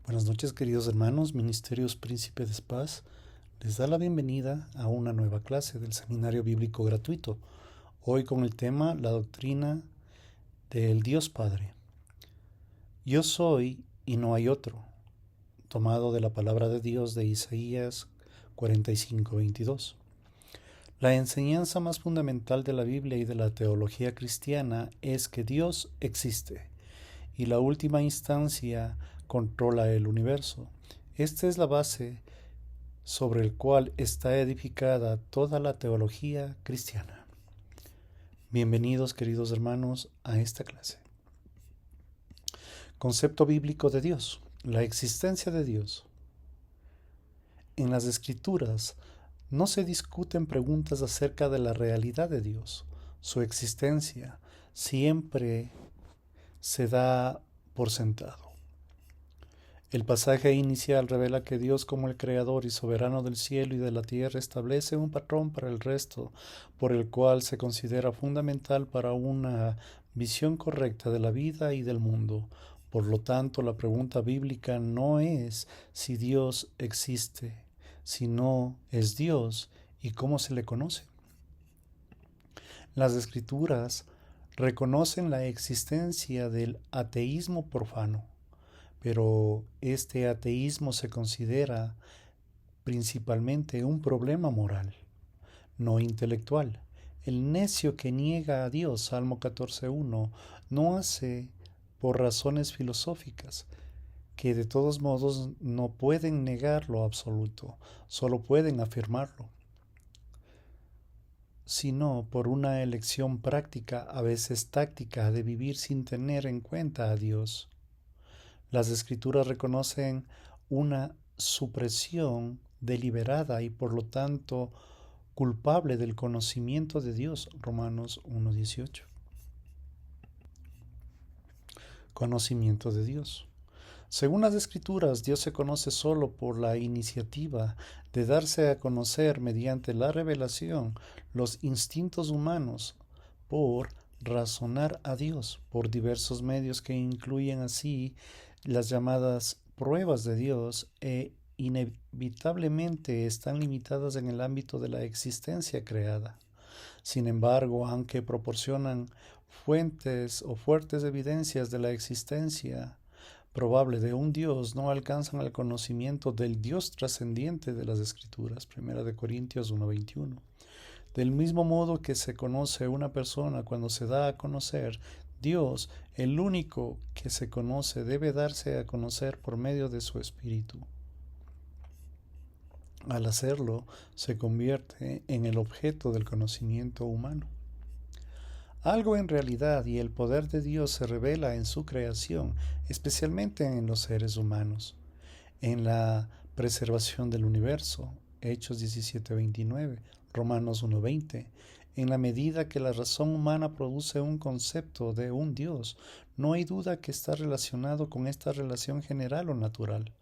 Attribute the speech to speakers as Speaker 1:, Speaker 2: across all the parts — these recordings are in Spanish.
Speaker 1: Buenas noches, queridos hermanos. Ministerios Príncipe de Paz les da la bienvenida a una nueva clase del Seminario Bíblico Gratuito. Hoy con el tema La doctrina del Dios Padre. Yo soy y no hay otro, tomado de la palabra de Dios de Isaías 45:22. La enseñanza más fundamental de la Biblia y de la teología cristiana es que Dios existe y la última instancia controla el universo. Esta es la base sobre el cual está edificada toda la teología cristiana. Bienvenidos, queridos hermanos, a esta clase. Concepto bíblico de Dios. La existencia de Dios. En las Escrituras no se discuten preguntas acerca de la realidad de Dios. Su existencia siempre se da por sentado. El pasaje inicial revela que Dios, como el creador y soberano del cielo y de la tierra, establece un patrón para el resto, por el cual se considera fundamental para una visión correcta de la vida y del mundo. Por lo tanto, la pregunta bíblica no es si Dios existe, sino es Dios y cómo se le conoce. Las Escrituras reconocen la existencia del ateísmo profano, pero este ateísmo se considera principalmente un problema moral, no intelectual. El necio que niega a Dios, Salmo 14:1, no hace por razones filosóficas, que de todos modos no pueden negar lo absoluto, solo pueden afirmarlo, sino por una elección práctica, a veces táctica, de vivir sin tener en cuenta a Dios. Las Escrituras reconocen una supresión deliberada y por lo tanto culpable del conocimiento de Dios. Romanos 1:18. Conocimiento de Dios. Según las Escrituras, Dios se conoce solo por la iniciativa de darse a conocer mediante la revelación los instintos humanos, por razonar a Dios, por diversos medios que incluyen así las llamadas pruebas de Dios e inevitablemente están limitadas en el ámbito de la existencia creada. Sin embargo, aunque proporcionan fuentes o fuertes evidencias de la existencia probable de un Dios, no alcanzan al conocimiento del Dios trascendiente de las Escrituras. 1 Corintios 1:21. Del mismo modo que se conoce una persona cuando se da a conocer, Dios, el único que se conoce, debe darse a conocer por medio de su Espíritu. Al hacerlo, se convierte en el objeto del conocimiento humano. Algo en realidad y el poder de Dios se revela en su creación, especialmente en los seres humanos, en la preservación del universo, Hechos 17:29, Romanos 1:20. En la medida que la razón humana produce un concepto de un Dios, no hay duda que está relacionado con esta relación general o natural,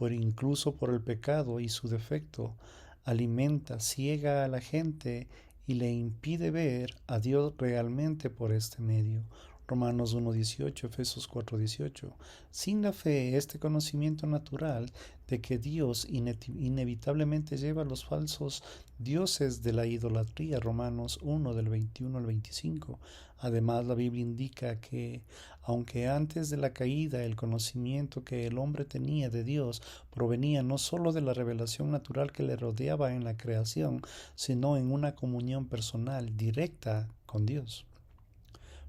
Speaker 1: incluso por el pecado y su defecto, alimenta, ciega a la gente y le impide ver a Dios realmente por este medio. Romanos 1:18, Efesios 4:18. Sin la fe, este conocimiento natural de que Dios inevitablemente lleva a los falsos dioses de la idolatría, Romanos 1 del 21 al 25. Además, la Biblia indica que, aunque antes de la caída el conocimiento que el hombre tenía de Dios provenía no sólo de la revelación natural que le rodeaba en la creación, sino en una comunión personal directa con Dios.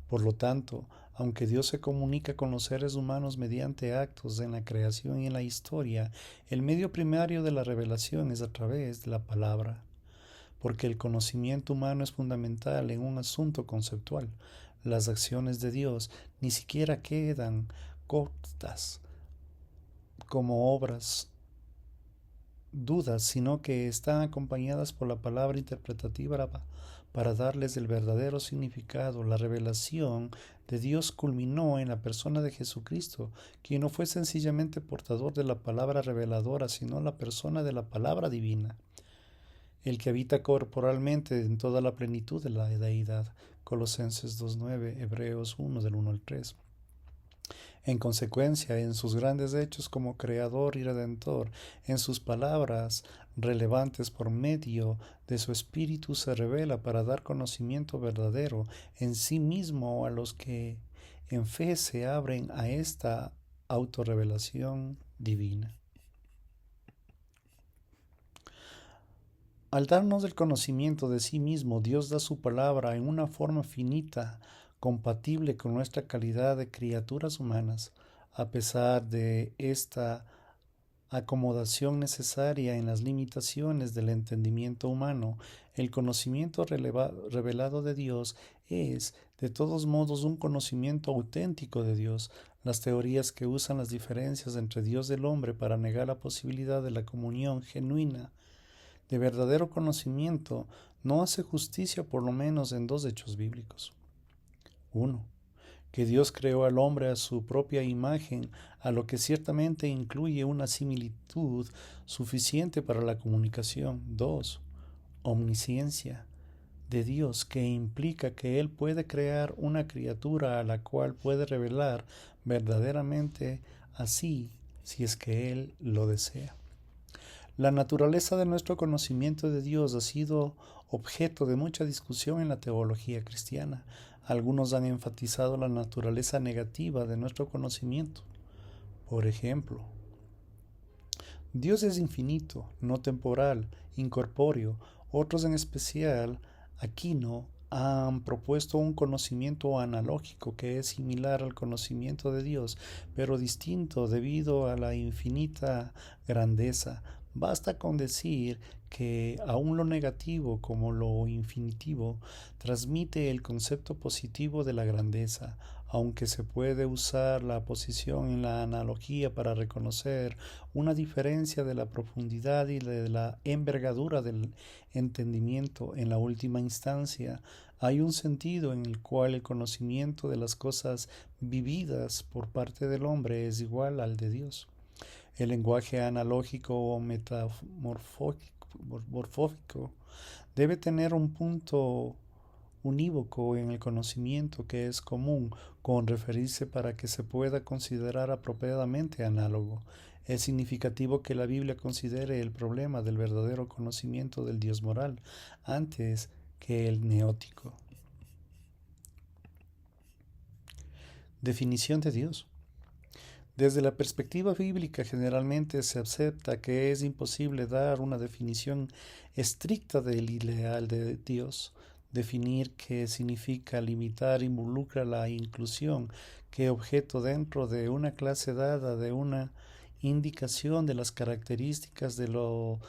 Speaker 1: Por lo tanto, aunque Dios se comunica con los seres humanos mediante actos en la creación y en la historia, el medio primario de la revelación es a través de la palabra, porque el conocimiento humano es fundamental en un asunto conceptual. Las acciones de Dios ni siquiera quedan cortas como obras dudas, sino que están acompañadas por la palabra interpretativa para darles el verdadero significado. La revelación de Dios culminó en la persona de Jesucristo, quien no fue sencillamente portador de la palabra reveladora, sino la persona de la palabra divina, el que habita corporalmente en toda la plenitud de la deidad. Colosenses 2:9, Hebreos 1 del 1 al 3. En consecuencia, en sus grandes hechos como Creador y Redentor, en sus palabras relevantes por medio de su Espíritu se revela para dar conocimiento verdadero en sí mismo a los que en fe se abren a esta autorrevelación divina. Al darnos el conocimiento de sí mismo, Dios da su palabra en una forma finita, compatible con nuestra calidad de criaturas humanas. A pesar de esta acomodación necesaria en las limitaciones del entendimiento humano, el conocimiento revelado de Dios es, de todos modos, un conocimiento auténtico de Dios. Las teorías que usan las diferencias entre Dios y el hombre para negar la posibilidad de la comunión genuina de verdadero conocimiento no hace justicia por lo menos en dos hechos bíblicos. 1. Que Dios creó al hombre a su propia imagen, a lo que ciertamente incluye una similitud suficiente para la comunicación. 2. Omnisciencia de Dios, que implica que Él puede crear una criatura a la cual puede revelar verdaderamente así, si es que Él lo desea. La naturaleza de nuestro conocimiento de Dios ha sido objeto de mucha discusión en la teología cristiana. Algunos han enfatizado la naturaleza negativa de nuestro conocimiento. Por ejemplo, Dios es infinito, no temporal, incorpóreo. Otros, en especial Aquino, han propuesto un conocimiento analógico que es similar al conocimiento de Dios, pero distinto debido a la infinita grandeza. Basta con decir que aun lo negativo como lo infinitivo transmite el concepto positivo de la grandeza, aunque se puede usar la posición en la analogía para reconocer una diferencia de la profundidad y de la envergadura del entendimiento. En la última instancia, hay un sentido en el cual el conocimiento de las cosas vividas por parte del hombre es igual al de Dios. El lenguaje analógico o metamorfógico debe tener un punto unívoco en el conocimiento que es común con referirse para que se pueda considerar apropiadamente análogo. Es significativo que la Biblia considere el problema del verdadero conocimiento del Dios moral antes que el neótico. Definición de Dios. Desde la perspectiva bíblica generalmente se acepta que es imposible dar una definición estricta del ideal de Dios. Definir qué significa limitar involucra la inclusión que objeto dentro de una clase dada de una indicación de las características de lo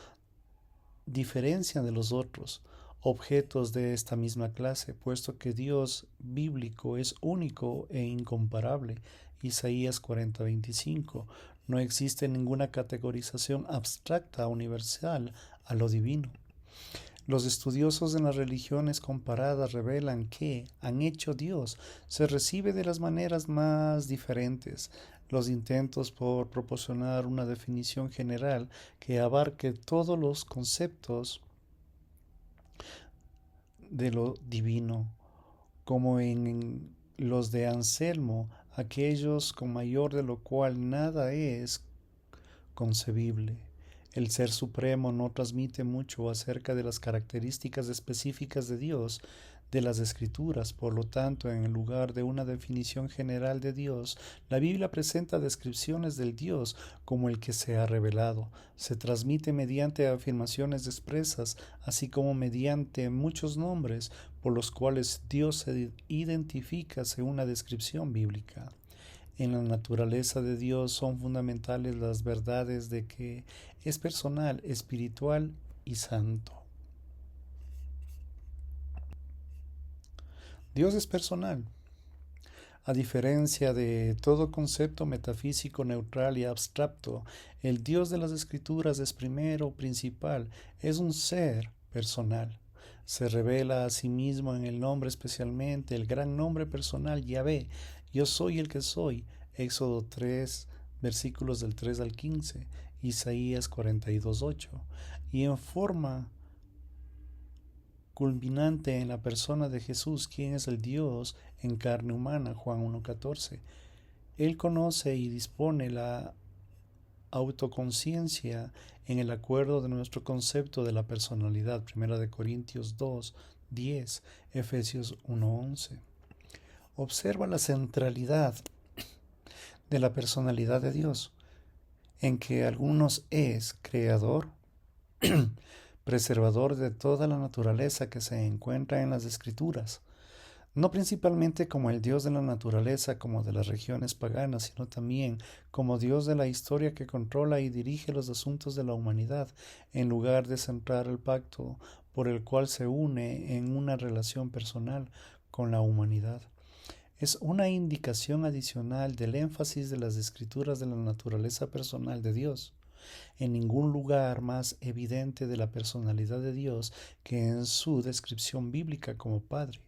Speaker 1: diferencian de los otros objetos de esta misma clase, puesto que Dios bíblico es único e incomparable. Isaías 40:25. No existe ninguna categorización abstracta universal a lo divino. Los estudiosos en las religiones comparadas revelan que han hecho Dios se recibe de las maneras más diferentes. Los intentos por proporcionar una definición general que abarque todos los conceptos de lo divino, como en los de Anselmo, aquellos con mayor de lo cual nada es concebible. El Ser Supremo no transmite mucho acerca de las características específicas de Dios de las Escrituras. Por lo tanto, en lugar de una definición general de Dios, la Biblia presenta descripciones del Dios como el que se ha revelado. Se transmite mediante afirmaciones expresas, así como mediante muchos nombres por los cuales Dios se identifica según la descripción bíblica. En la naturaleza de Dios son fundamentales las verdades de que es personal, espiritual y santo. Dios es personal. A diferencia de todo concepto metafísico neutral y abstracto, el Dios de las Escrituras es primero, principal, es un ser personal. Se revela a sí mismo en el nombre, especialmente el gran nombre personal Yahvé. Yo soy el que soy. Éxodo 3, versículos del 3 al 15, Isaías 42:8. Y en forma culminante en la persona de Jesús, quien es el Dios en carne humana, Juan 1:14. Él conoce y dispone la autoconciencia en el acuerdo de nuestro concepto de la personalidad. 1 Corintios 2:10, Efesios 1:11. Observa la centralidad de la personalidad de Dios, en que algunos es creador, preservador de toda la naturaleza que se encuentra en las Escrituras, no principalmente como el Dios de la naturaleza como de las regiones paganas, sino también como Dios de la historia que controla y dirige los asuntos de la humanidad, en lugar de centrar el pacto por el cual se une en una relación personal con la humanidad. Es una indicación adicional del énfasis de las escrituras de la naturaleza personal de Dios. En ningún lugar más evidente de la personalidad de Dios que en su descripción bíblica como Padre.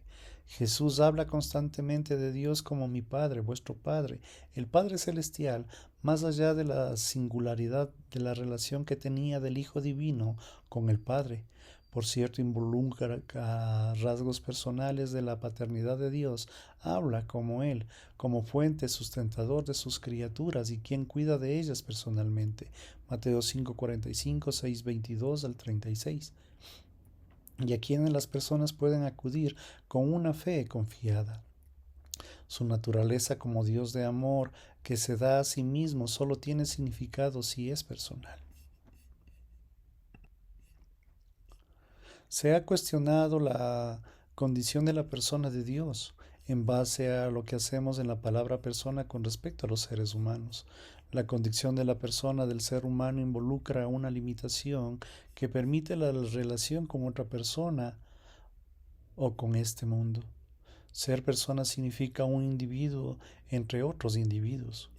Speaker 1: Jesús habla constantemente de Dios como mi Padre, vuestro Padre, el Padre Celestial, más allá de la singularidad de la relación que tenía del Hijo Divino con el Padre. Por cierto, involucra rasgos personales de la paternidad de Dios, habla como Él, como fuente sustentador de sus criaturas y quien cuida de ellas personalmente. Mateo 5:45, 6:22 al 36. Y a quienes las personas pueden acudir con una fe confiada. Su naturaleza como Dios de amor que se da a sí mismo solo tiene significado si es personal. Se ha cuestionado la condición de la persona de Dios en base a lo que hacemos en la palabra persona con respecto a los seres humanos. La condición de la persona del ser humano involucra una limitación que permite la relación con otra persona o con este mundo. Ser persona significa un individuo entre otros individuos.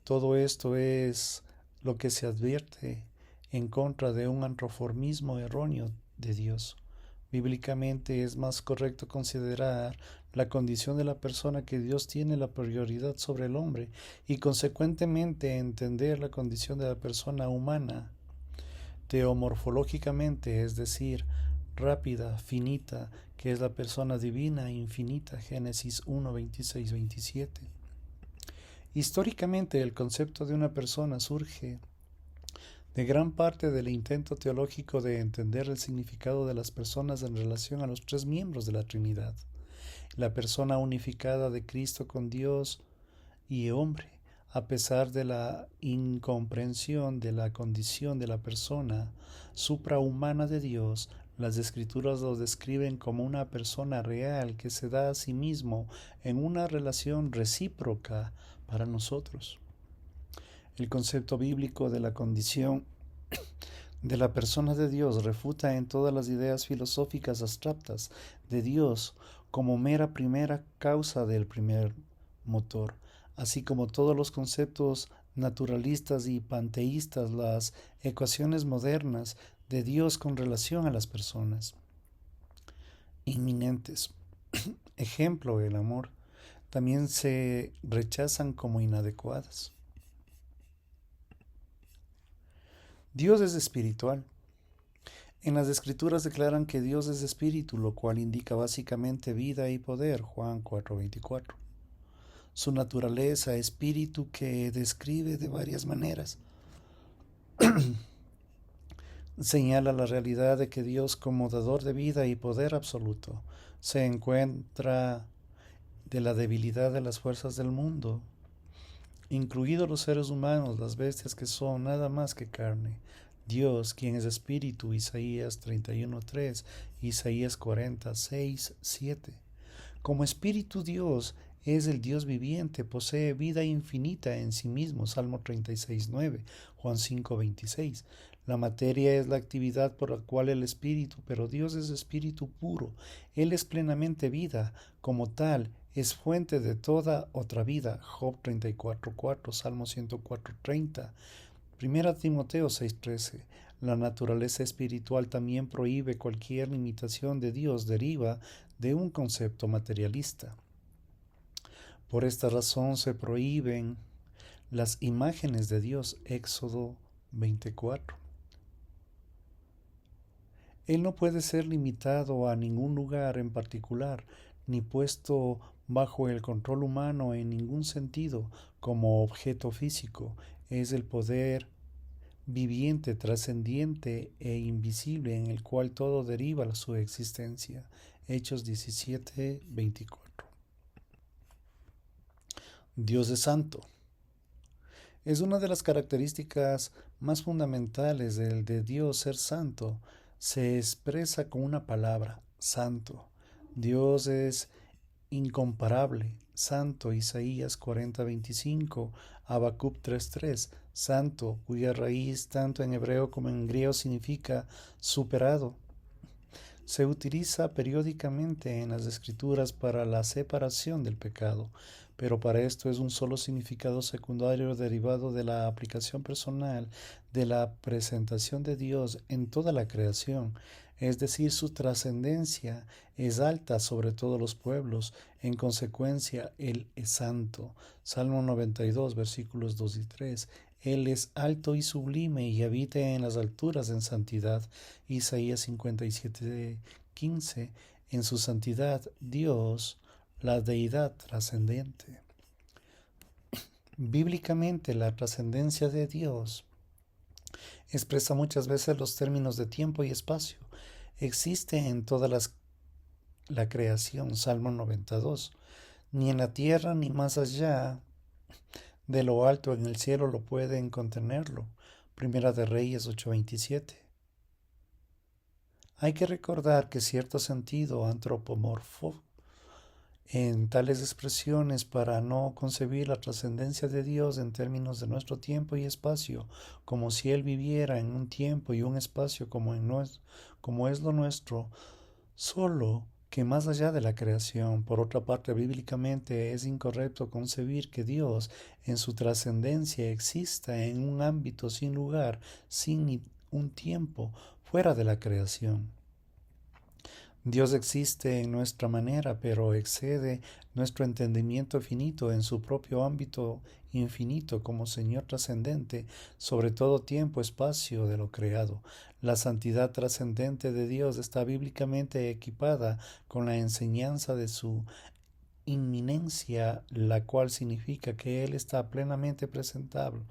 Speaker 1: Todo esto es lo que se advierte en contra de un antroformismo erróneo de Dios. Bíblicamente es más correcto considerar la condición de la persona que Dios tiene la prioridad sobre el hombre y consecuentemente entender la condición de la persona humana teomorfológicamente, es decir, rápida, finita, que es la persona divina e infinita. Génesis 1, 26, 27. Históricamente, el concepto de una persona surge de gran parte del intento teológico de entender el significado de las personas en relación a los tres miembros de la Trinidad, la persona unificada de Cristo con Dios y hombre. A pesar de la incomprensión de la condición de la persona suprahumana de Dios, las Escrituras lo describen como una persona real que se da a sí mismo en una relación recíproca para nosotros. El concepto bíblico de la condición de la persona de Dios refuta en todas las ideas filosóficas abstractas de Dios como mera primera causa del primer motor, así como todos los conceptos naturalistas y panteístas, las ecuaciones modernas de Dios con relación a las personas inminentes. Ejemplo, el amor, también se rechazan como inadecuadas. Dios es espiritual. En las Escrituras declaran que Dios es espíritu, lo cual indica básicamente vida y poder, Juan 4:24. Su naturaleza, espíritu, que describe de varias maneras, señala la realidad de que Dios, como dador de vida y poder absoluto, se encuentra de la debilidad de las fuerzas del mundo, incluidos los seres humanos, las bestias que son nada más que carne. Dios, quien es espíritu, Isaías 31:3, Isaías 46:7. Como espíritu Dios es el Dios viviente, posee vida infinita en sí mismo, Salmo 36:9, Juan 5:26. La materia es la actividad por la cual el espíritu, pero Dios es espíritu puro. Él es plenamente vida, como tal, es fuente de toda otra vida, Job 34:4, Salmo 104:30. 1 Timoteo 6:13. La naturaleza espiritual también prohíbe cualquier limitación de Dios, deriva de un concepto materialista. Por esta razón se prohíben las imágenes de Dios, Éxodo 24. Él no puede ser limitado a ningún lugar en particular, ni puesto bajo el control humano en ningún sentido como objeto físico. Es el poder viviente, trascendiente e invisible en el cual todo deriva su existencia. Hechos 17:24. Dios es santo. Es una de las características más fundamentales del de Dios ser santo. Se expresa con una palabra, santo. Dios es incomparable, santo, Isaías 40:25, Habacuc 3:3, santo, cuya raíz tanto en hebreo como en griego significa superado. Se utiliza periódicamente en las escrituras para la separación del pecado, pero para esto es un solo significado secundario derivado de la aplicación personal de la presentación de Dios en toda la creación, es decir, su trascendencia es alta sobre todos los pueblos, en consecuencia, Él es santo. Salmo 92, versículos 2 y 3. Él es alto y sublime y habita en las alturas en santidad. Isaías 57:15. En su santidad, Dios, la deidad trascendente. Bíblicamente, la trascendencia de Dios expresa muchas veces los términos de tiempo y espacio. Existe en toda la creación, Salmo 92. Ni en la tierra ni más allá de lo alto en el cielo lo pueden contenerlo. Primera de Reyes 8:27. Hay que recordar que cierto sentido antropomorfo en tales expresiones para no concebir la trascendencia de Dios en términos de nuestro tiempo y espacio, como si Él viviera en un tiempo y un espacio como es lo nuestro, solo que más allá de la creación. Por otra parte, bíblicamente es incorrecto concebir que Dios en su trascendencia exista en un ámbito sin lugar, sin un tiempo, fuera de la creación. Dios existe en nuestra manera, pero excede nuestro entendimiento finito en su propio ámbito infinito como Señor trascendente sobre todo tiempo, espacio de lo creado. La santidad trascendente de Dios está bíblicamente equipada con la enseñanza de su inminencia, la cual significa que Él está plenamente presentable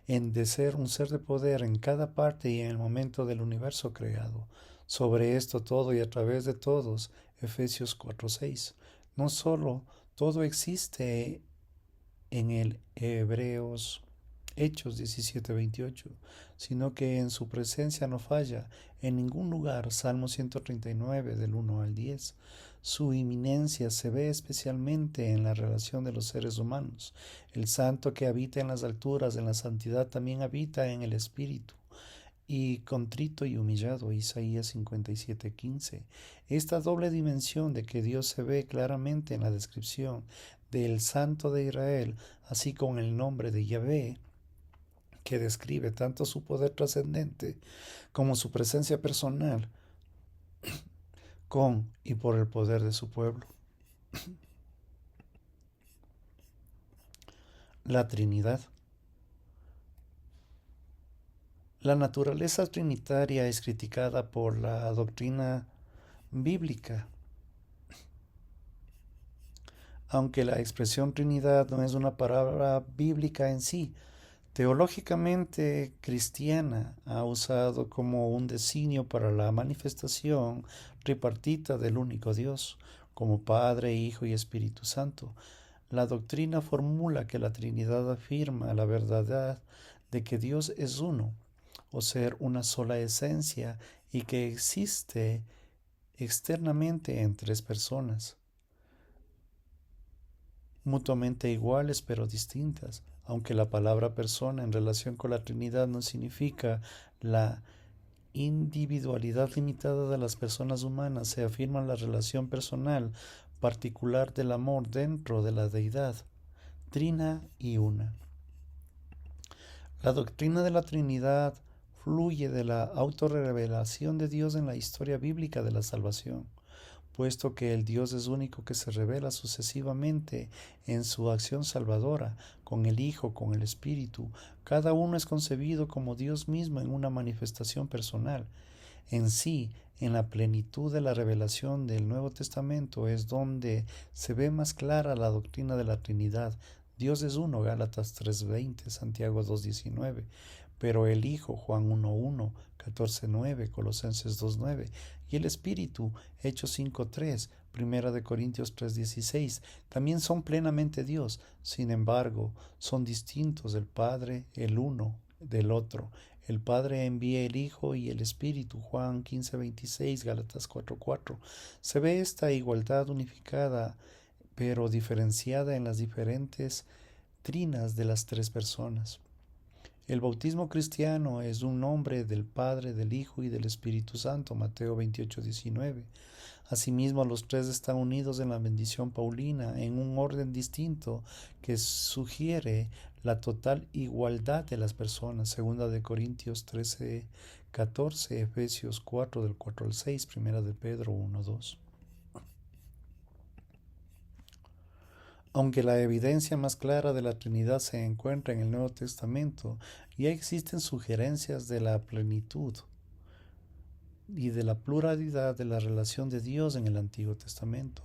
Speaker 1: en de ser un ser de poder en cada parte y en el momento del universo creado. Sobre esto todo y a través de todos, Efesios 4:6. No solo todo existe en el Hechos 17:28, sino que en su presencia no falla en ningún lugar. Salmo 139 del 1 al 10. Su inminencia se ve especialmente en la relación de los seres humanos. El santo que habita en las alturas, en la santidad, también habita en el espíritu y contrito y humillado. Isaías 57:15. Esta doble dimensión de que Dios se ve claramente en la descripción del Santo de Israel, así como el nombre de Yahvé, que describe tanto su poder trascendente como su presencia personal con y por el poder de su pueblo. La Trinidad. La naturaleza trinitaria es criticada por la doctrina bíblica, aunque la expresión Trinidad no es una palabra bíblica en sí. Teológicamente cristiana ha usado como un designio para la manifestación tripartita del único Dios, como Padre, Hijo y Espíritu Santo. La doctrina formula que la Trinidad afirma la verdad de que Dios es uno, o ser una sola esencia, y que existe externamente en tres personas, mutuamente iguales pero distintas, aunque la palabra persona en relación con la Trinidad no significa la individualidad limitada de las personas humanas, se afirma la relación personal particular del amor dentro de la deidad, trina y una. La doctrina de la Trinidad fluye de la autorrevelación de Dios en la historia bíblica de la salvación, puesto que el Dios es único que se revela sucesivamente en su acción salvadora, con el Hijo, con el Espíritu. Cada uno es concebido como Dios mismo en una manifestación personal. En sí, en la plenitud de la revelación del Nuevo Testamento es donde se ve más clara la doctrina de la Trinidad. Dios es uno, Gálatas 3:20, Santiago 2:19, pero el Hijo, Juan 1:1, 14:9, Colosenses 2:9, y el Espíritu, Hechos 5:3, Primera de Corintios 3:16, también son plenamente Dios. Sin embargo, son distintos el Padre, el uno, del otro. El Padre envía el Hijo y el Espíritu, Juan 15:26, Gálatas 4:4. Se ve esta igualdad unificada, pero diferenciada en las diferentes trinas de las tres personas. El bautismo cristiano es un nombre del Padre, del Hijo y del Espíritu Santo, Mateo 28:19. Asimismo, los tres están unidos en la bendición paulina en un orden distinto que sugiere la total igualdad de las personas. Segunda de Corintios 13:14, Efesios 4 del 4 al 6, Primera de Pedro 1:2. Aunque la evidencia más clara de la Trinidad se encuentra en el Nuevo Testamento, ya existen sugerencias de la plenitud y de la pluralidad de la relación de Dios en el Antiguo Testamento.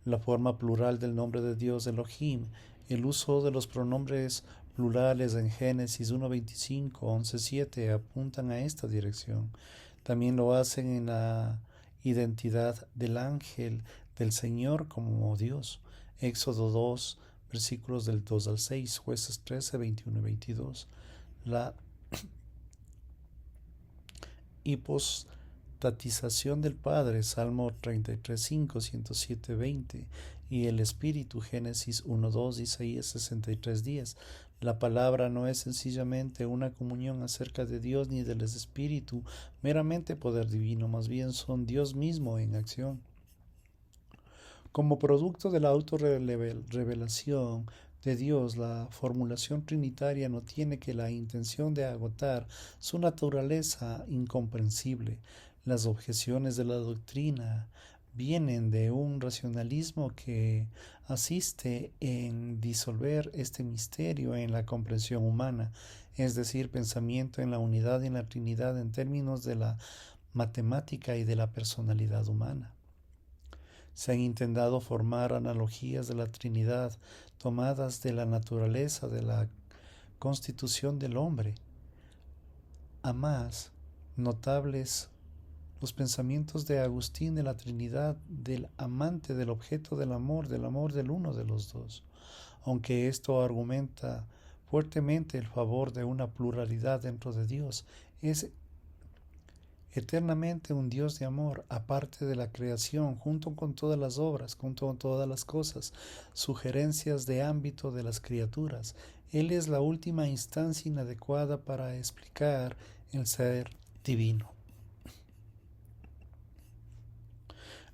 Speaker 1: La forma plural del nombre de Dios, Elohim, el uso de los pronombres plurales en Génesis 1:25, 11:7 apuntan a esta dirección. También lo hacen en la identidad del ángel del Señor como Dios. Éxodo 2, versículos del 2 al 6, Jueces 13, 21 y 22. La hipostatización del Padre, Salmo 33:5, 107:20, y el Espíritu, Génesis 1:2, Isaías 63:10. La palabra no es sencillamente una comunión acerca de Dios ni del Espíritu, meramente poder divino, más bien son Dios mismo en acción. Como producto de la autorrevelación de Dios, la formulación trinitaria no tiene que la intención de agotar su naturaleza incomprensible. Las objeciones de la doctrina vienen de un racionalismo que asiste en disolver este misterio en la comprensión humana, es decir, pensamiento en la unidad y en la Trinidad en términos de la matemática y de la personalidad humana. Se han intentado formar analogías de la Trinidad tomadas de la naturaleza de la constitución del hombre. A más notables los pensamientos de Agustín de la Trinidad, del amante, del objeto del amor del uno de los dos. Aunque esto argumenta fuertemente el favor de una pluralidad dentro de Dios, es eternamente un Dios de amor, aparte de la creación, junto con todas las obras, junto con todas las cosas, sugerencias de ámbito de las criaturas. Él es la última instancia inadecuada para explicar el ser divino.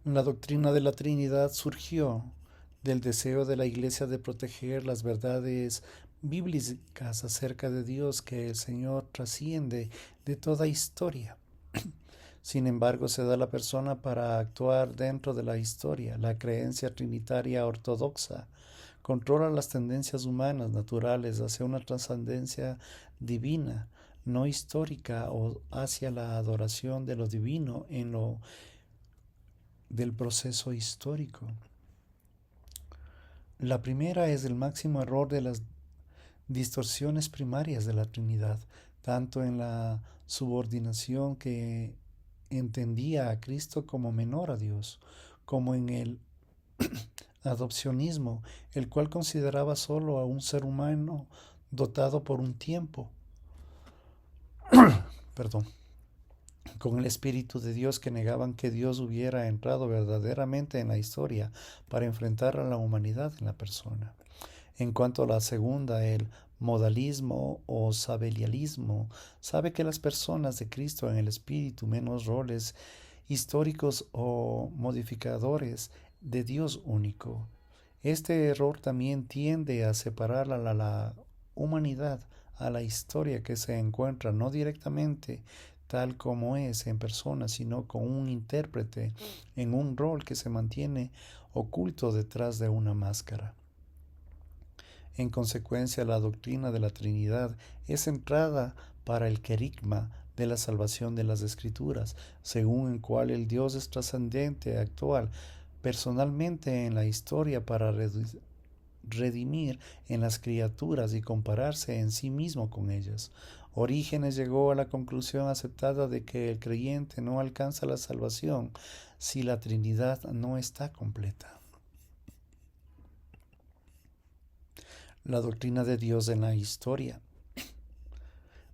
Speaker 1: La doctrina de la Trinidad surgió del deseo de la Iglesia de proteger las verdades bíblicas acerca de Dios, que el Señor trasciende de toda historia. Sin embargo, se da la persona para actuar dentro de la historia. La creencia trinitaria ortodoxa controla las tendencias humanas naturales hacia una trascendencia divina, no histórica, o hacia la adoración de lo divino en lo del proceso histórico. La primera es el máximo error de las distorsiones primarias de la Trinidad, tanto en la subordinación que entendía a Cristo como menor a Dios, como en el adopcionismo, el cual consideraba solo a un ser humano dotado por un tiempo, con el Espíritu de Dios, que negaban que Dios hubiera entrado verdaderamente en la historia para enfrentar a la humanidad en la persona. En cuanto a la segunda, el modalismo o sabelialismo, sabe que las personas de Cristo en el Espíritu, menos roles históricos o modificadores de Dios único. Este error también tiende a separar a la humanidad a la historia, que se encuentra no directamente tal como es en persona, sino con un intérprete en un rol que se mantiene oculto detrás de una máscara. En consecuencia, la doctrina de la Trinidad es centrada para el querigma de la salvación de las Escrituras, según el cual el Dios es trascendente, actual, personalmente en la historia para redimir en las criaturas y compararse en sí mismo con ellas. Orígenes llegó a la conclusión aceptada de que el creyente no alcanza la salvación si la Trinidad no está completa. La doctrina de Dios en la historia.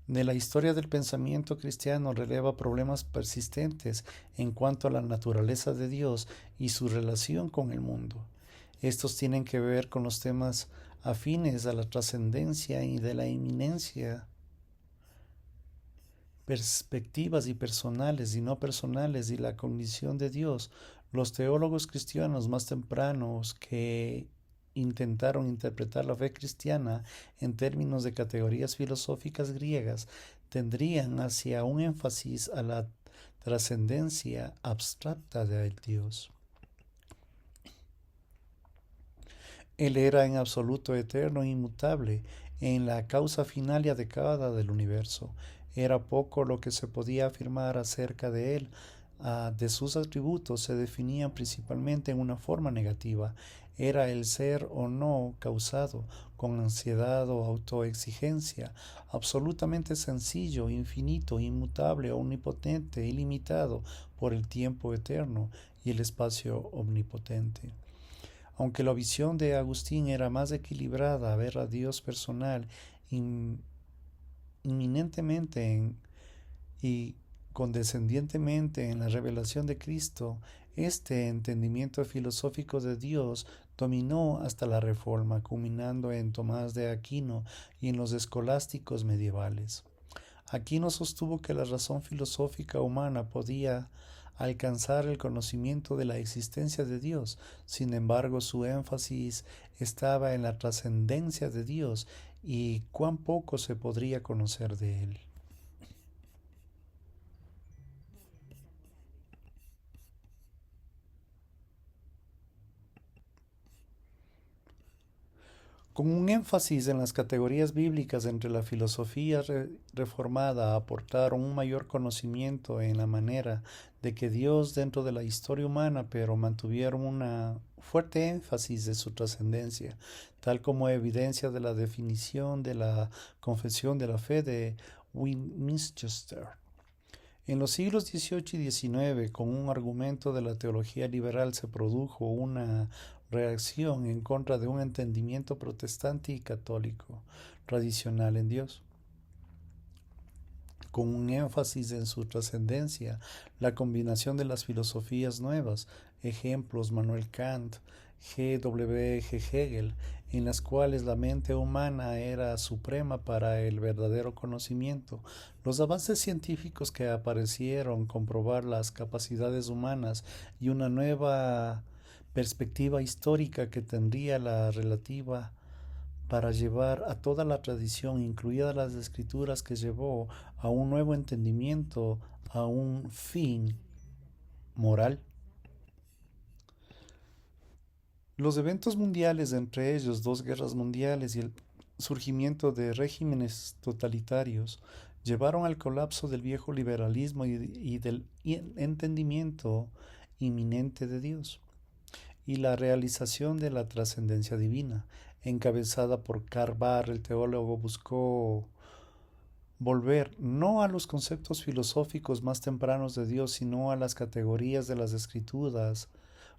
Speaker 1: De la historia del pensamiento cristiano releva problemas persistentes en cuanto a la naturaleza de Dios y su relación con el mundo. Estos tienen que ver con los temas afines a la trascendencia y de la inminencia, perspectivas y personales y no personales y la cognición de Dios. Los teólogos cristianos más tempranos que intentaron interpretar la fe cristiana en términos de categorías filosóficas griegas tendrían hacia un énfasis a la trascendencia abstracta del Dios. Él era en absoluto eterno e inmutable en la causa final y adecuada del universo. Era poco lo que se podía afirmar acerca de él. De sus atributos se definían principalmente en una forma negativa. Era el ser o no causado, con ansiedad o autoexigencia, absolutamente sencillo, infinito, inmutable, omnipotente, ilimitado por el tiempo eterno y el espacio omnipotente. Aunque la visión de Agustín era más equilibrada, ver a Dios personal inminentemente y condescendientemente en la revelación de Cristo, este entendimiento filosófico de Dios dominó hasta la Reforma, culminando en Tomás de Aquino y en los escolásticos medievales. Aquino sostuvo que la razón filosófica humana podía alcanzar el conocimiento de la existencia de Dios. Sin embargo, su énfasis estaba en la trascendencia de Dios y cuán poco se podría conocer de él. Con un énfasis en las categorías bíblicas entre la filosofía reformada aportaron un mayor conocimiento en la manera de que Dios dentro de la historia humana, pero mantuvieron una fuerte énfasis de su trascendencia, tal como evidencia de la definición de la Confesión de la Fe de Westminster. En los siglos XVIII y XIX, con un argumento de la teología liberal, se produjo una reacción en contra de un entendimiento protestante y católico tradicional en Dios, con un énfasis en su trascendencia, la combinación de las filosofías nuevas, ejemplos Manuel Kant, G.W.G. Hegel, en las cuales la mente humana era suprema para el verdadero conocimiento. Los avances científicos que aparecieron comprobar las capacidades humanas y una nueva perspectiva histórica que tendría la relativa para llevar a toda la tradición, incluidas las escrituras, que llevó a un nuevo entendimiento, a un fin moral. Los eventos mundiales, entre ellos dos guerras mundiales y el surgimiento de regímenes totalitarios, llevaron al colapso del viejo liberalismo y del entendimiento inminente de Dios y la realización de la trascendencia divina. Encabezada por Karl Barth, el teólogo buscó volver no a los conceptos filosóficos más tempranos de Dios, sino a las categorías de las escrituras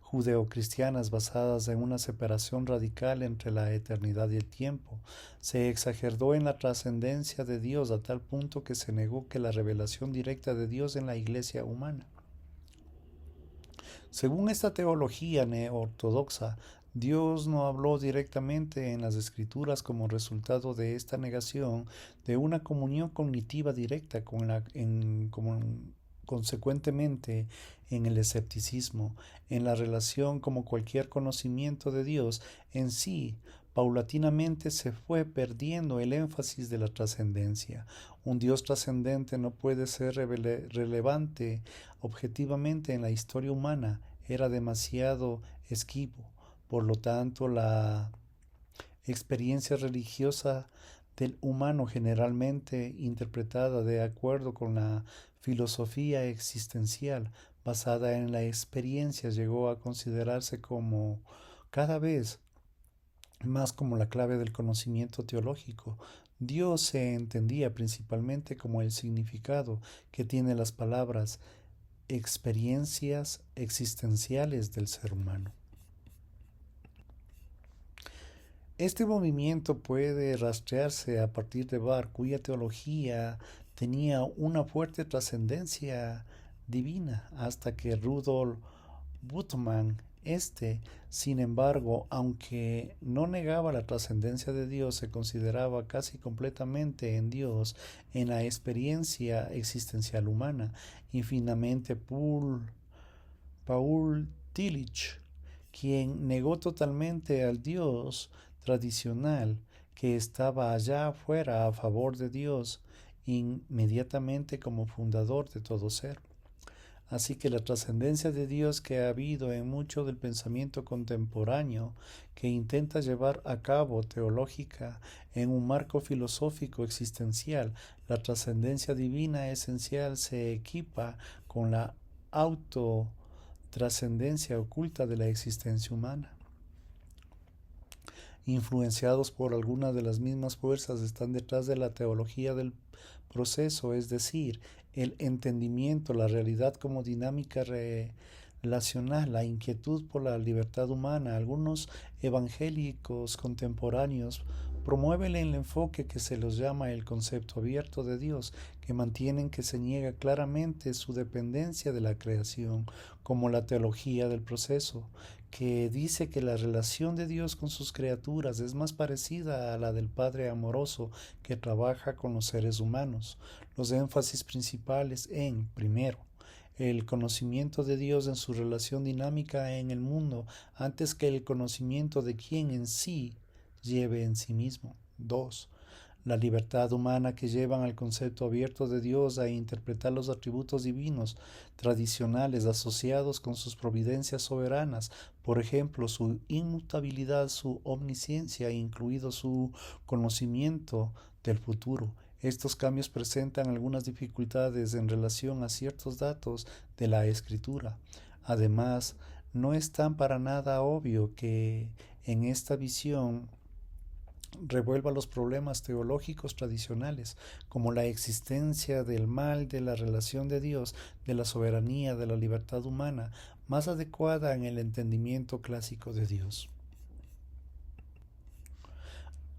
Speaker 1: judeocristianas basadas en una separación radical entre la eternidad y el tiempo. Se exageró en la trascendencia de Dios a tal punto que se negó que la revelación directa de Dios en la iglesia humana. Según esta teología neortodoxa, Dios no habló directamente en las Escrituras como resultado de esta negación de una comunión cognitiva directa consecuentemente en el escepticismo, en la relación como cualquier conocimiento de Dios en sí. Paulatinamente se fue perdiendo el énfasis de la trascendencia. Un Dios trascendente no puede ser relevante objetivamente en la historia humana, era demasiado esquivo. Por lo tanto, la experiencia religiosa del humano generalmente interpretada de acuerdo con la filosofía existencial basada en la experiencia llegó a considerarse como cada vez más como la clave del conocimiento teológico. Dios se entendía principalmente como el significado que tienen las palabras experiencias existenciales del ser humano. Este movimiento puede rastrearse a partir de Barth, cuya teología tenía una fuerte trascendencia divina, hasta que Rudolf Bultmann, sin embargo, aunque no negaba la trascendencia de Dios, se consideraba casi completamente en Dios en la experiencia existencial humana, infinitamente Paul Tillich, quien negó totalmente al Dios tradicional que estaba allá afuera a favor de Dios inmediatamente como fundador de todo ser. Así que la trascendencia de Dios que ha habido en mucho del pensamiento contemporáneo que intenta llevar a cabo teológica en un marco filosófico existencial, la trascendencia divina esencial se equipa con la trascendencia oculta de la existencia humana. Influenciados por algunas de las mismas fuerzas están detrás de la teología del proceso, es decir, el entendimiento, la realidad como dinámica relacional, la inquietud por la libertad humana. Algunos evangélicos contemporáneos promueven el enfoque que se los llama el concepto abierto de Dios, que mantienen que se niega claramente su dependencia de la creación, como la teología del proceso, que dice que la relación de Dios con sus criaturas es más parecida a la del Padre amoroso que trabaja con los seres humanos. Los énfasis principales en, primero, el conocimiento de Dios en su relación dinámica en el mundo antes que el conocimiento de quien en sí lleve en sí mismo. 2. La libertad humana que llevan al concepto abierto de Dios a interpretar los atributos divinos tradicionales asociados con sus providencias soberanas, por ejemplo, su inmutabilidad, su omnisciencia, incluido su conocimiento del futuro. Estos cambios presentan algunas dificultades en relación a ciertos datos de la escritura. Además, no es tan para nada obvio que en esta visión revuelva los problemas teológicos tradicionales, como la existencia del mal, de la relación de Dios, de la soberanía, de la libertad humana, más adecuada en el entendimiento clásico de Dios.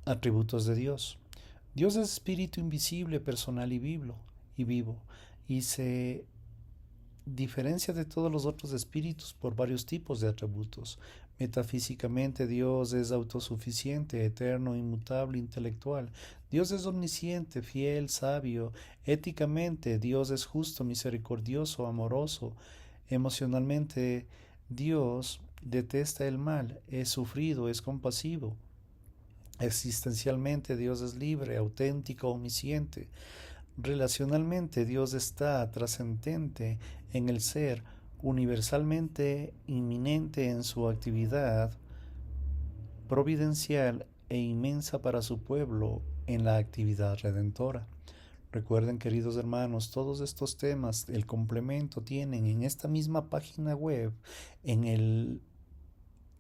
Speaker 1: Atributos de Dios. Dios es espíritu invisible, personal y vivo, y se diferencia de todos los otros espíritus por varios tipos de atributos. Metafísicamente, Dios es autosuficiente, eterno, inmutable, intelectual. Dios es omnisciente, fiel, sabio. Éticamente, Dios es justo, misericordioso, amoroso. Emocionalmente, Dios detesta el mal, es sufrido, es compasivo. Existencialmente, Dios es libre, auténtico, omnisciente. Relacionalmente, Dios está trascendente en el ser, universalmente inminente en su actividad providencial e inmensa para su pueblo en la actividad redentora. Recuerden, queridos hermanos, todos estos temas, el complemento tienen en esta misma página web, en el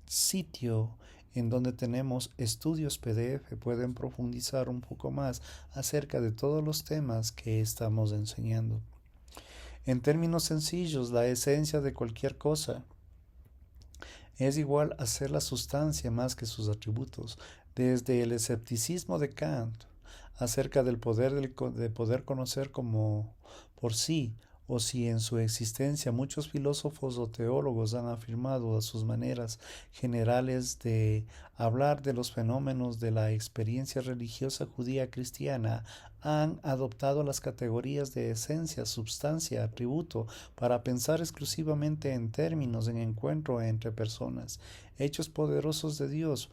Speaker 1: sitio en donde tenemos estudios PDF. Pueden profundizar un poco más acerca de todos los temas que estamos enseñando. En términos sencillos, la esencia de cualquier cosa es igual a ser la sustancia más que sus atributos. Desde el escepticismo de Kant acerca del poder de poder conocer como por sí, o si en su existencia muchos filósofos o teólogos han afirmado a sus maneras generales de hablar de los fenómenos de la experiencia religiosa judía cristiana, han adoptado las categorías de esencia, substancia, atributo para pensar exclusivamente en términos en encuentro entre personas, hechos poderosos de Dios,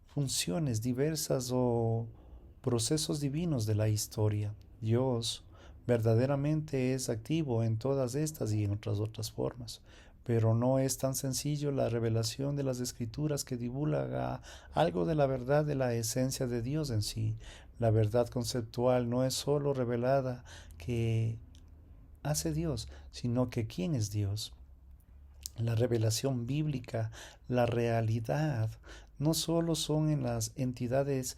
Speaker 1: funciones diversas o procesos divinos de la historia. Dios verdaderamente es activo en todas estas y en otras formas, pero no es tan sencillo la revelación de las escrituras que divulga algo de la verdad de la esencia de Dios en sí. La verdad conceptual no es sólo revelada que hace Dios, sino que quién es Dios. La revelación bíblica, la realidad, no solo son en las entidades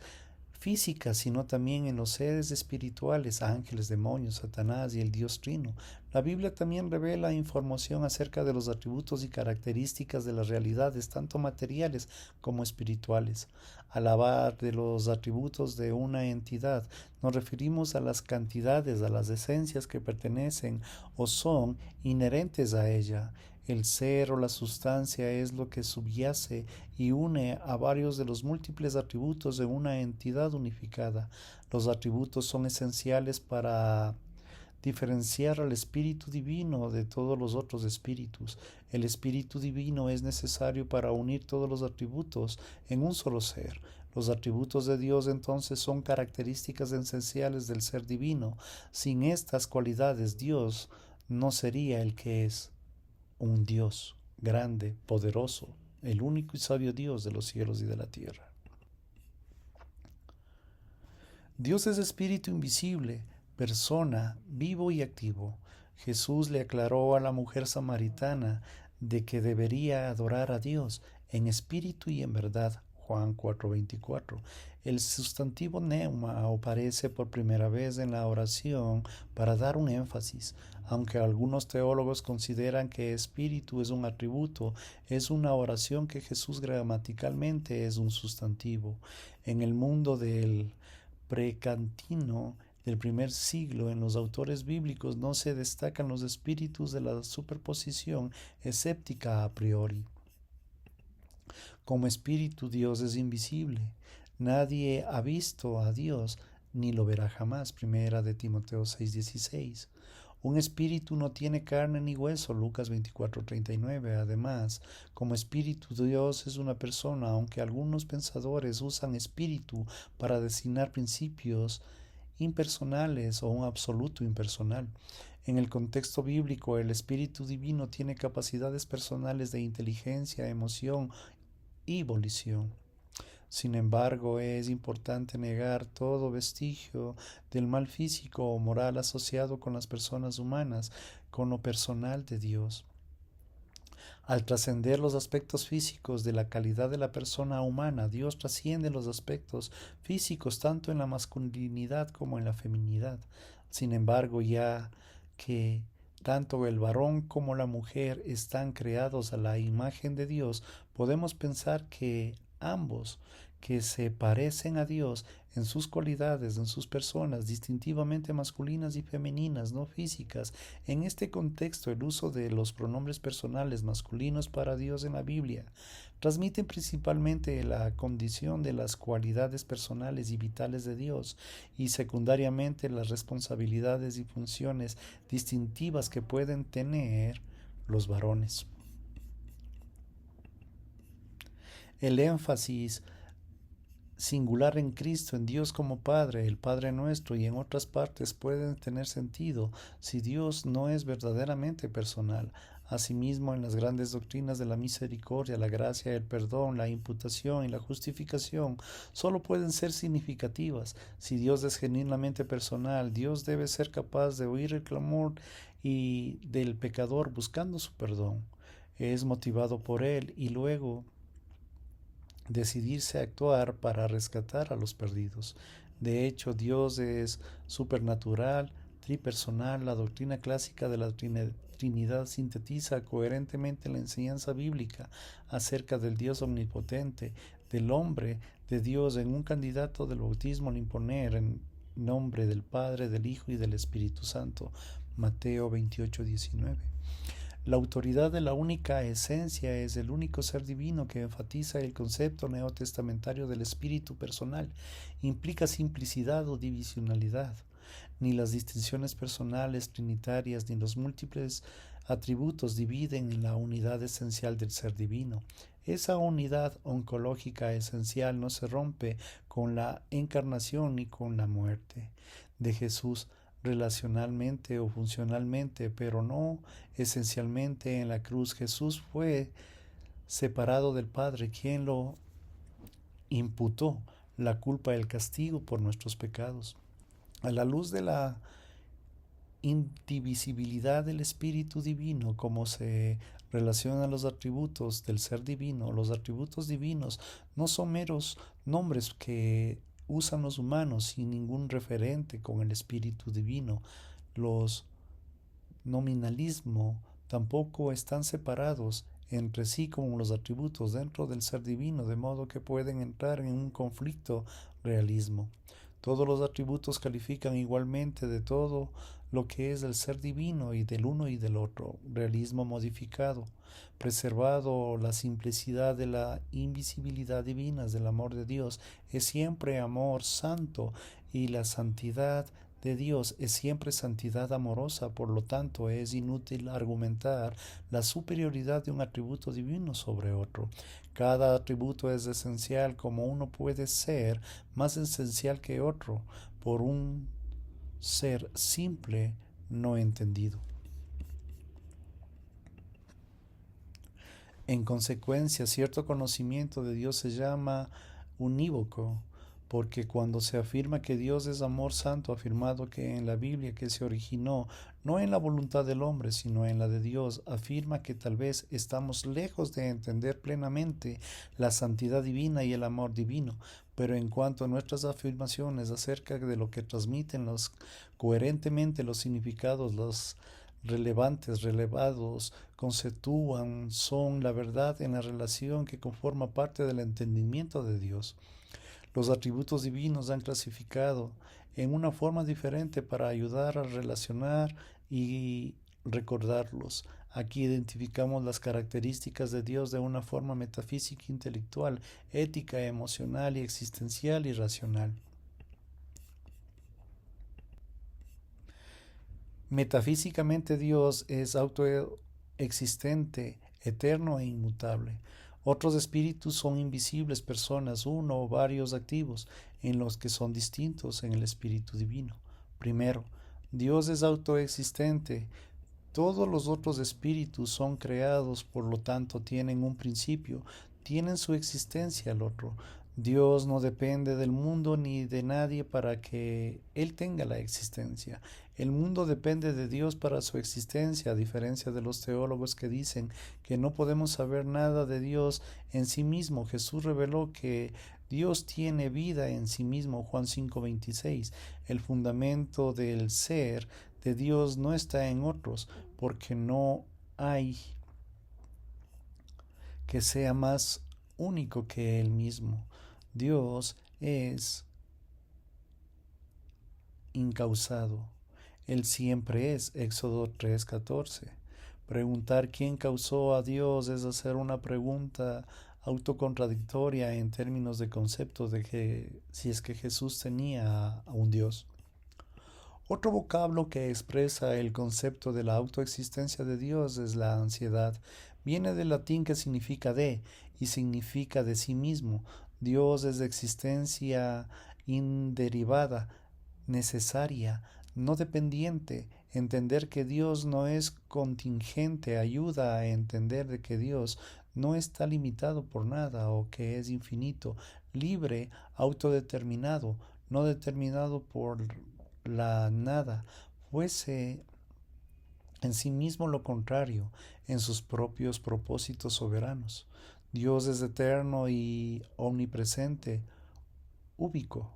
Speaker 1: físicas, sino también en los seres espirituales, ángeles, demonios, Satanás y el Dios Trino. La Biblia también revela información acerca de los atributos y características de las realidades, tanto materiales como espirituales. Al hablar de los atributos de una entidad, nos referimos a las cantidades, a las esencias que pertenecen o son inherentes a ella. El ser o la sustancia es lo que subyace y une a varios de los múltiples atributos de una entidad unificada. Los atributos son esenciales para diferenciar al Espíritu Divino de todos los otros espíritus. El Espíritu Divino es necesario para unir todos los atributos en un solo ser. Los atributos de Dios entonces son características esenciales del ser divino. Sin estas cualidades, Dios no sería el que es, un Dios grande, poderoso, el único y sabio Dios de los cielos y de la tierra. Dios es espíritu invisible, persona, vivo y activo. Jesús le aclaró a la mujer samaritana de que debería adorar a Dios en espíritu y en verdad. Juan 4:24. El sustantivo neuma aparece por primera vez en la oración para dar un énfasis. Aunque algunos teólogos consideran que espíritu es un atributo, es una oración que Jesús gramaticalmente es un sustantivo. En el mundo del precantino del primer siglo, en los autores bíblicos no se destacan los espíritus de la superposición escéptica a priori. Como espíritu, Dios es invisible. Nadie ha visto a Dios ni lo verá jamás. Primera de Timoteo 6:16. Un espíritu no tiene carne ni hueso. Lucas 24:39. Además, como espíritu, Dios es una persona, aunque algunos pensadores usan espíritu para designar principios impersonales o un absoluto impersonal. En el contexto bíblico, el Espíritu Divino tiene capacidades personales de inteligencia, emoción y volición. Sin embargo, es importante negar todo vestigio del mal físico o moral asociado con las personas humanas, con lo personal de Dios. Al trascender los aspectos físicos de la calidad de la persona humana, Dios trasciende los aspectos físicos tanto en la masculinidad como en la feminidad. Sin embargo, ya que tanto el varón como la mujer están creados a la imagen de Dios, podemos pensar que ambos, que se parecen a Dios en sus cualidades, en sus personas, distintivamente masculinas y femeninas, no físicas. En este contexto, el uso de los pronombres personales masculinos para Dios en la Biblia transmiten principalmente la condición de las cualidades personales y vitales de Dios y secundariamente las responsabilidades y funciones distintivas que pueden tener los varones. El énfasis singular en Cristo, en Dios como Padre, el Padre nuestro y en otras partes pueden tener sentido si Dios no es verdaderamente personal. Asimismo, en las grandes doctrinas de la misericordia, la gracia, el perdón, la imputación y la justificación solo pueden ser significativas. Si Dios es genuinamente personal, Dios debe ser capaz de oír el clamor y del pecador buscando su perdón. Es motivado por él y luego decidirse a actuar para rescatar a los perdidos. De hecho, Dios es supernatural, tripersonal. La doctrina clásica de la Trinidad sintetiza coherentemente la enseñanza bíblica acerca del Dios omnipotente, del hombre de Dios en un candidato del bautismo al imponer en nombre del Padre, del Hijo y del Espíritu Santo. Mateo 28:19. La autoridad de la única esencia es el único ser divino que enfatiza el concepto neotestamentario del espíritu personal. Implica simplicidad o divisionalidad. Ni las distinciones personales trinitarias ni los múltiples atributos dividen la unidad esencial del ser divino. Esa unidad oncológica esencial no se rompe con la encarnación ni con la muerte de Jesús relacionalmente o funcionalmente, pero no esencialmente. En la cruz Jesús fue separado del Padre, quien lo imputó la culpa y el castigo por nuestros pecados. A la luz de la indivisibilidad del Espíritu Divino, como se relacionan los atributos del ser divino, los atributos divinos no son meros nombres que usan los humanos sin ningún referente con el Espíritu Divino. Los nominalismo tampoco están separados entre sí como los atributos dentro del ser divino, de modo que pueden entrar en un conflicto realismo. Todos los atributos califican igualmente de todo lo que es del ser divino y del uno y del otro. Realismo modificado, preservado la simplicidad de la invisibilidad divina del amor de Dios, es siempre amor santo, y la santidad de Dios es siempre santidad amorosa. Por lo tanto, es inútil argumentar la superioridad de un atributo divino sobre otro. Cada atributo es esencial, como uno puede ser más esencial que otro por un ser simple no entendido. En consecuencia, cierto conocimiento de Dios se llama unívoco, porque cuando se afirma que Dios es amor santo, afirmado que en la Biblia, que se originó no en la voluntad del hombre, sino en la de Dios, afirma que tal vez estamos lejos de entender plenamente la santidad divina y el amor divino. Pero en cuanto a nuestras afirmaciones acerca de lo que transmiten coherentemente los significados, los relevados, conceptúan, son la verdad en la relación que conforma parte del entendimiento de Dios. Los atributos divinos han clasificado en una forma diferente para ayudar a relacionar y recordarlos. Aquí identificamos las características de Dios de una forma metafísica, intelectual, ética, emocional y existencial y racional. Metafísicamente Dios es autoexistente, eterno e inmutable. Otros espíritus son invisibles, personas, uno o varios activos, en los que son distintos en el espíritu divino. Primero, Dios es autoexistente. Todos los otros espíritus son creados, por lo tanto tienen un principio, tienen su existencia al otro. Dios no depende del mundo ni de nadie para que Él tenga la existencia. El mundo depende de Dios para su existencia, a diferencia de los teólogos que dicen que no podemos saber nada de Dios en sí mismo. Jesús reveló que Dios tiene vida en sí mismo, Juan 5:26. El fundamento del ser de Dios no está en otros, porque no hay que sea más único que Él mismo. Dios es incausado. Él siempre es. Éxodo 3:14. Preguntar quién causó a Dios es hacer una pregunta autocontradictoria en términos de concepto de que si es que Jesús tenía a un Dios. Otro vocablo que expresa el concepto de la autoexistencia de Dios es la ansiedad. Viene del latín que significa de y significa de sí mismo. Dios es de existencia inderivada, necesaria, no dependiente. Entender que Dios no es contingente ayuda a entender de que Dios no está limitado por nada o que es infinito, libre, autodeterminado, no determinado por la nada, fuese en sí mismo lo contrario, en sus propios propósitos soberanos. Dios es eterno y omnipresente, úbico.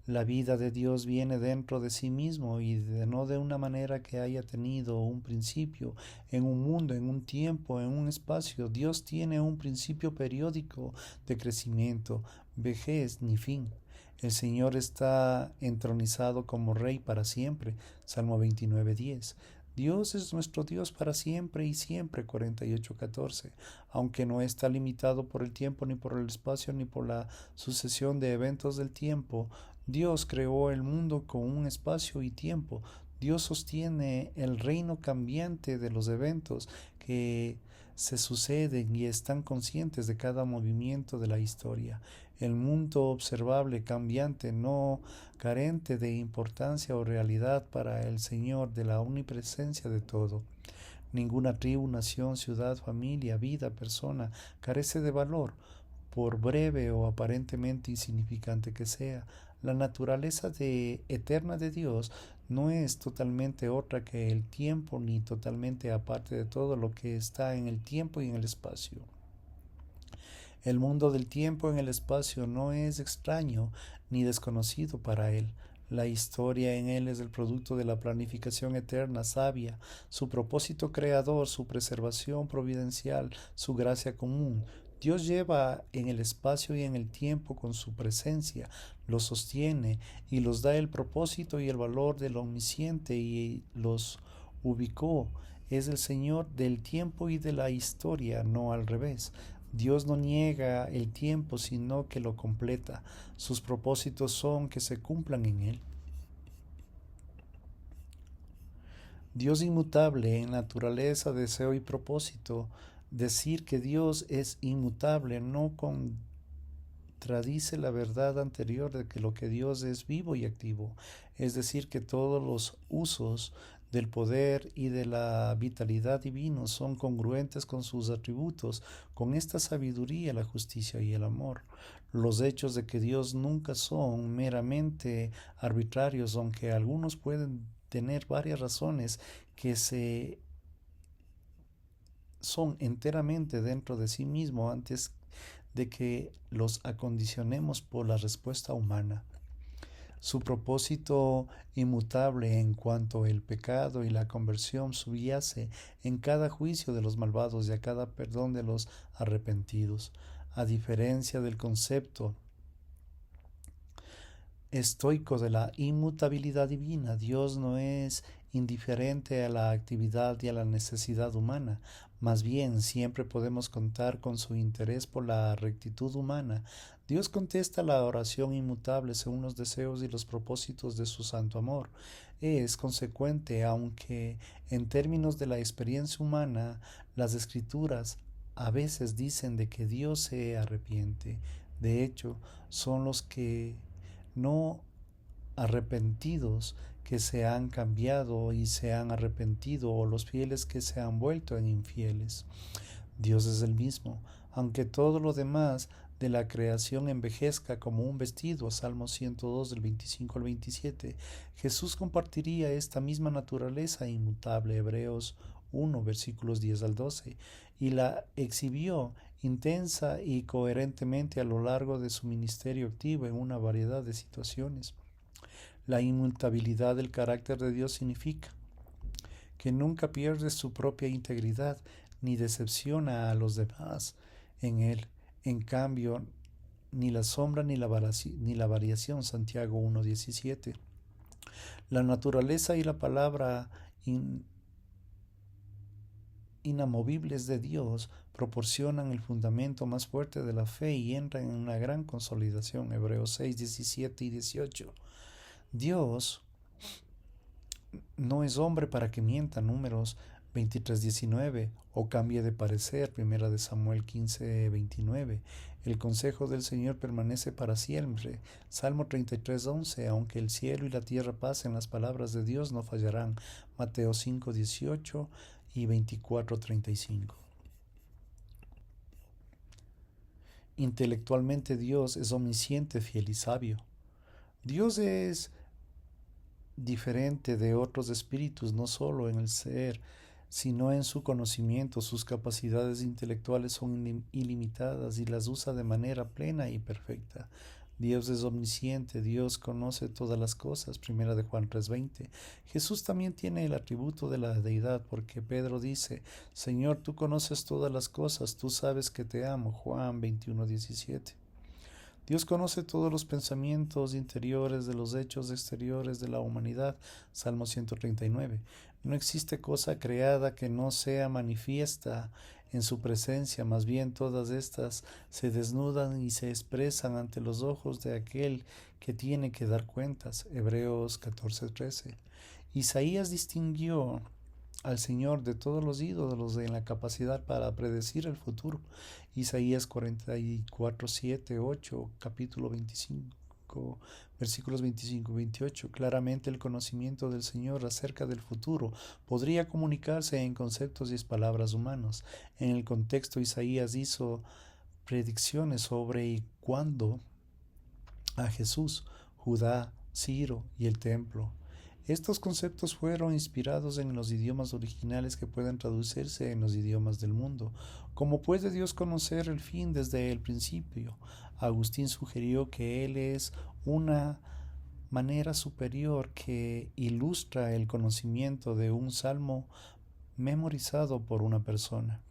Speaker 1: La vida de Dios viene dentro de sí mismo y no de una manera que haya tenido un principio en un mundo, en un tiempo, en un espacio. Dios tiene un principio periódico de crecimiento, vejez ni fin. El Señor está entronizado como Rey para siempre. Salmo 29:10. Dios es nuestro Dios para siempre y siempre. 48:14. Aunque no está limitado por el tiempo, ni por el espacio, ni por la sucesión de eventos del tiempo, Dios creó el mundo con un espacio y tiempo. Dios sostiene el reino cambiante de los eventos que se suceden y están conscientes de cada movimiento de la historia. El mundo observable, cambiante, no carente de importancia o realidad para el Señor de la omnipresencia de todo. Ninguna tribu, nación, ciudad, familia, vida, persona carece de valor, por breve o aparentemente insignificante que sea. La naturaleza eterna de Dios no es totalmente otra que el tiempo, ni totalmente aparte de todo lo que está en el tiempo y en el espacio. El mundo del tiempo en el espacio no es extraño ni desconocido para él. La historia en él es el producto de la planificación eterna, sabia, su propósito creador, su preservación providencial, su gracia común. Dios lleva en el espacio y en el tiempo con su presencia, los sostiene y los da el propósito y el valor del omnisciente y los ubicó. Es el Señor del tiempo y de la historia, no al revés. Dios no niega el tiempo, sino que lo completa. Sus propósitos son que se cumplan en él. Dios inmutable en naturaleza, deseo y propósito. Decir que Dios es inmutable no contradice la verdad anterior de que lo que Dios es vivo y activo. Es decir, que todos los usos del poder y de la vitalidad divino son congruentes con sus atributos, con esta sabiduría, la justicia y el amor. Los hechos de que Dios nunca son meramente arbitrarios, aunque algunos pueden tener varias razones que se son enteramente dentro de sí mismo antes de que los acondicionemos por la respuesta humana. Su propósito inmutable en cuanto el pecado y la conversión subyace en cada juicio de los malvados y a cada perdón de los arrepentidos. A diferencia del concepto estoico de la inmutabilidad divina, Dios no es indiferente a la actividad y a la necesidad humana. Más bien, siempre podemos contar con su interés por la rectitud humana. Dios contesta la oración inmutable según los deseos y los propósitos de su santo amor. Es consecuente, aunque en términos de la experiencia humana, las escrituras a veces dicen de que Dios se arrepiente. De hecho, son los que no arrepentidos que se han cambiado y se han arrepentido, o los fieles que se han vuelto en infieles. Dios es el mismo, aunque todo lo demás de la creación envejezca como un vestido, Salmo 102 del 25 al 27, Jesús compartiría esta misma naturaleza inmutable, Hebreos 1 versículos 10 al 12, y la exhibió intensa y coherentemente a lo largo de su ministerio activo en una variedad de situaciones. La inmutabilidad del carácter de Dios significa que nunca pierde su propia integridad ni decepciona a los demás en él. En cambio, ni la sombra ni la variación, Santiago 1.17. La naturaleza y la palabra inamovibles de Dios proporcionan el fundamento más fuerte de la fe y entran en una gran consolidación, Hebreos 6, 17 y 18. Dios no es hombre para que mienta, Números 23:19, o cambie de parecer, Primera de Samuel 15:29. El consejo del Señor permanece para siempre, Salmo 33:11, aunque el cielo y la tierra pasen, las palabras de Dios no fallarán, Mateo 5:18 y 24:35. Intelectualmente Dios es omnisciente, fiel y sabio. Dios es diferente de otros espíritus, no solo en el ser, sino en su conocimiento. Sus capacidades intelectuales son ilimitadas y las usa de manera plena y perfecta. Dios es omnisciente, Dios conoce todas las cosas, Primera de Juan 3:20. Jesús también tiene el atributo de la deidad, porque Pedro dice, Señor, tú conoces todas las cosas, tú sabes que te amo, Juan 21:17. Dios conoce todos los pensamientos interiores de los hechos exteriores de la humanidad. Salmo 139. No existe cosa creada que no sea manifiesta en su presencia, más bien todas estas se desnudan y se expresan ante los ojos de aquel que tiene que dar cuentas. Hebreos 14:13. Isaías distinguió al Señor de todos los ídolos en la capacidad para predecir el futuro. Isaías 44:7, 8, capítulo 25, versículos 25 y 28. Claramente el conocimiento del Señor acerca del futuro podría comunicarse en conceptos y palabras humanos. En el contexto, Isaías hizo predicciones sobre y cuándo a Jesús, Judá, Ciro y el templo. Estos conceptos fueron inspirados en los idiomas originales que pueden traducirse en los idiomas del mundo. ¿Cómo puede Dios conocer el fin desde el principio? Agustín sugirió que Él es una manera superior que ilustra el conocimiento de un salmo memorizado por una persona.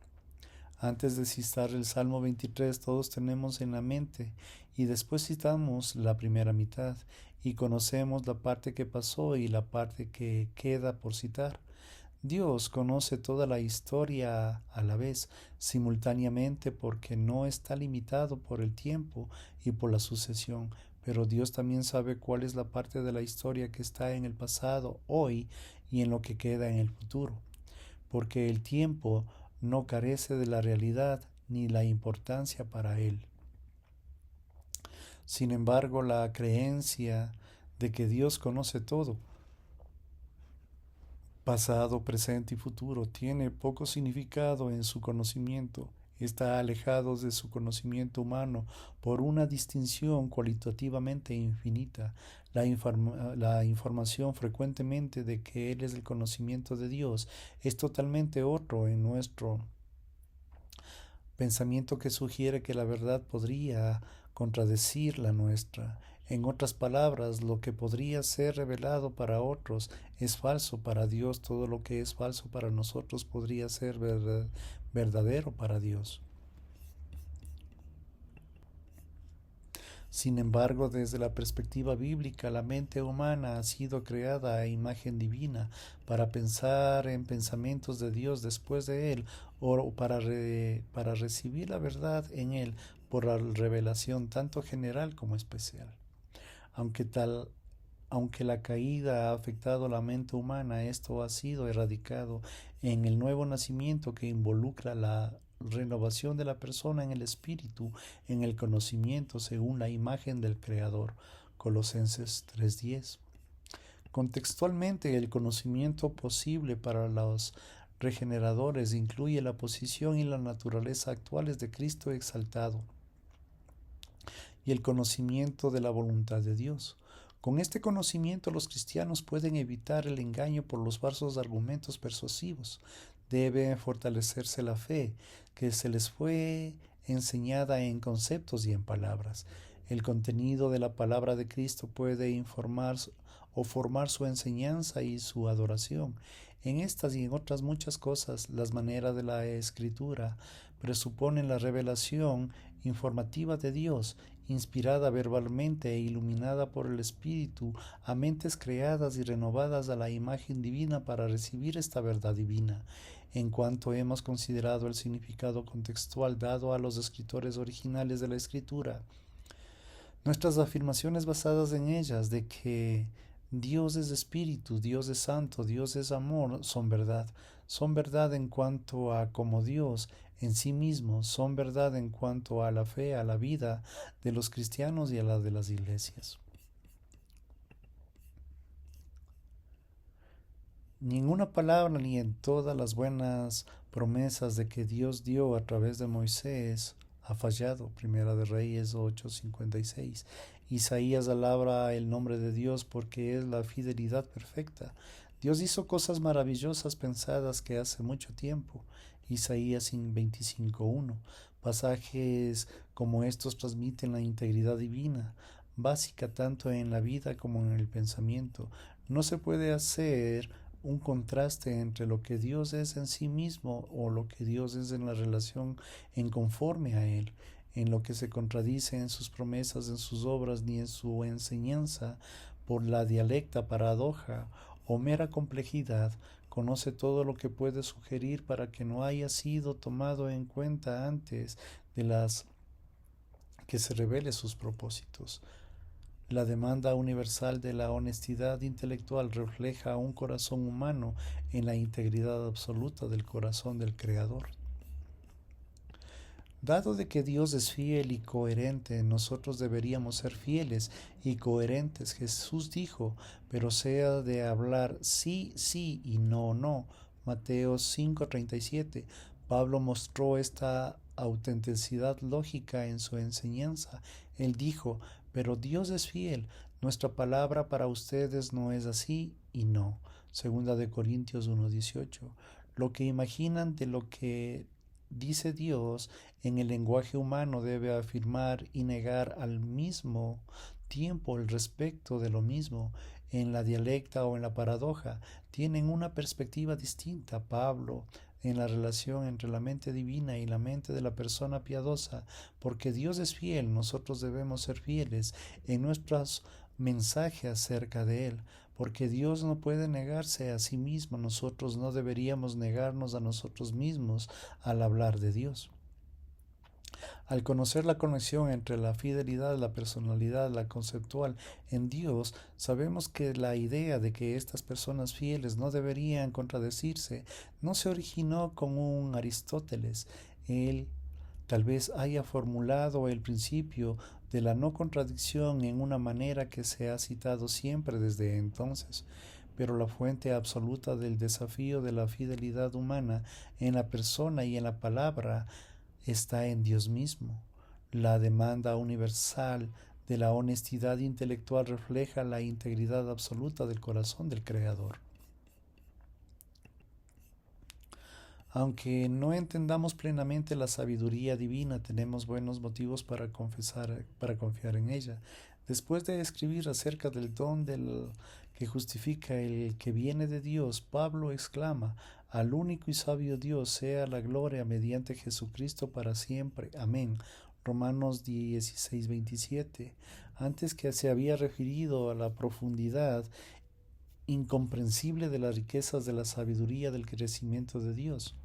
Speaker 1: Antes de citar el Salmo 23, todos tenemos en la mente y después citamos la primera mitad y conocemos la parte que pasó y la parte que queda por citar. Dios conoce toda la historia a la vez, simultáneamente, porque no está limitado por el tiempo y por la sucesión, pero Dios también sabe cuál es la parte de la historia que está en el pasado, hoy y en lo que queda en el futuro, porque el tiempo no carece de la realidad ni la importancia para él. Sin embargo, la creencia de que Dios conoce todo, pasado, presente y futuro, tiene poco significado en su conocimiento. Está alejado de su conocimiento humano por una distinción cualitativamente infinita. La información frecuentemente de que Él es el conocimiento de Dios es totalmente otro en nuestro pensamiento, que sugiere que la verdad podría contradecir la nuestra. En otras palabras, lo que podría ser revelado para otros es falso para Dios. Todo lo que es falso para nosotros podría ser verdadero para Dios. Sin embargo, desde la perspectiva bíblica, la mente humana ha sido creada a imagen divina para pensar en pensamientos de Dios después de Él, o para recibir la verdad en Él por la revelación tanto general como especial. Aunque aunque la caída ha afectado la mente humana, esto ha sido erradicado en el nuevo nacimiento, que involucra la renovación de la persona en el espíritu, en el conocimiento según la imagen del Creador. Colosenses 3:10. Contextualmente, el conocimiento posible para los regeneradores incluye la posición y la naturaleza actuales de Cristo exaltado y el conocimiento de la voluntad de Dios. Con este conocimiento, los cristianos pueden evitar el engaño por los falsos argumentos persuasivos. Debe fortalecerse la fe, que se les fue enseñada en conceptos y en palabras. El contenido de la palabra de Cristo puede informar o formar su enseñanza y su adoración. En estas y en otras muchas cosas, las maneras de la Escritura presuponen la revelación informativa de Dios, inspirada verbalmente e iluminada por el Espíritu, a mentes creadas y renovadas a la imagen divina para recibir esta verdad divina. En cuanto hemos considerado el significado contextual dado a los escritores originales de la Escritura, nuestras afirmaciones basadas en ellas de que Dios es espíritu, Dios es santo, Dios es amor, son verdad. Son verdad en cuanto a como Dios en sí mismo, son verdad en cuanto a la fe, a la vida de los cristianos y a la de las iglesias. Ninguna palabra ni en todas las buenas promesas de que Dios dio a través de Moisés ha fallado. Primera de Reyes 8:56. Isaías alaba el nombre de Dios porque es la fidelidad perfecta. Dios hizo cosas maravillosas pensadas que hace mucho tiempo. Isaías 25:1. Pasajes como estos transmiten la integridad divina, básica tanto en la vida como en el pensamiento. No se puede hacer un contraste entre lo que Dios es en sí mismo o lo que Dios es en la relación en conforme a Él, en lo que se contradice en sus promesas, en sus obras, ni en su enseñanza. Por la dialecta, paradoja o mera complejidad, conoce todo lo que puede sugerir para que no haya sido tomado en cuenta antes de las que se revele sus propósitos. La demanda universal de la honestidad intelectual refleja un corazón humano en la integridad absoluta del corazón del Creador. Dado de que Dios es fiel y coherente, nosotros deberíamos ser fieles y coherentes. Jesús dijo, pero sea de hablar sí, sí y no, no. Mateo 5:37. Pablo mostró esta autenticidad lógica en su enseñanza. Él dijo, pero Dios es fiel, nuestra palabra para ustedes no es así y no. Segunda de Corintios 1:18. Lo que imaginan de lo que dice Dios en el lenguaje humano debe afirmar y negar al mismo tiempo el respecto de lo mismo. En la dialecta o en la paradoja tienen una perspectiva distinta. Pablo en la relación entre la mente divina y la mente de la persona piadosa, porque Dios es fiel, nosotros debemos ser fieles en nuestros mensajes acerca de Él, porque Dios no puede negarse a sí mismo, nosotros no deberíamos negarnos a nosotros mismos al hablar de Dios. Al conocer la conexión entre la fidelidad, la personalidad, la conceptual en Dios, sabemos que la idea de que estas personas fieles no deberían contradecirse no se originó con un Aristóteles. Él tal vez haya formulado el principio de la no contradicción en una manera que se ha citado siempre desde entonces. Pero la fuente absoluta del desafío de la fidelidad humana en la persona y en la palabra está en Dios mismo. La demanda universal de la honestidad intelectual refleja la integridad absoluta del corazón del Creador. Aunque no entendamos plenamente la sabiduría divina, tenemos buenos motivos para confiar en ella. Después de escribir acerca del don del que justifica el que viene de Dios, Pablo exclama: al único y sabio Dios sea la gloria mediante Jesucristo para siempre. Amén. Romanos 16:27. Antes que se había referido a la profundidad incomprensible de las riquezas de la sabiduría del crecimiento de Dios.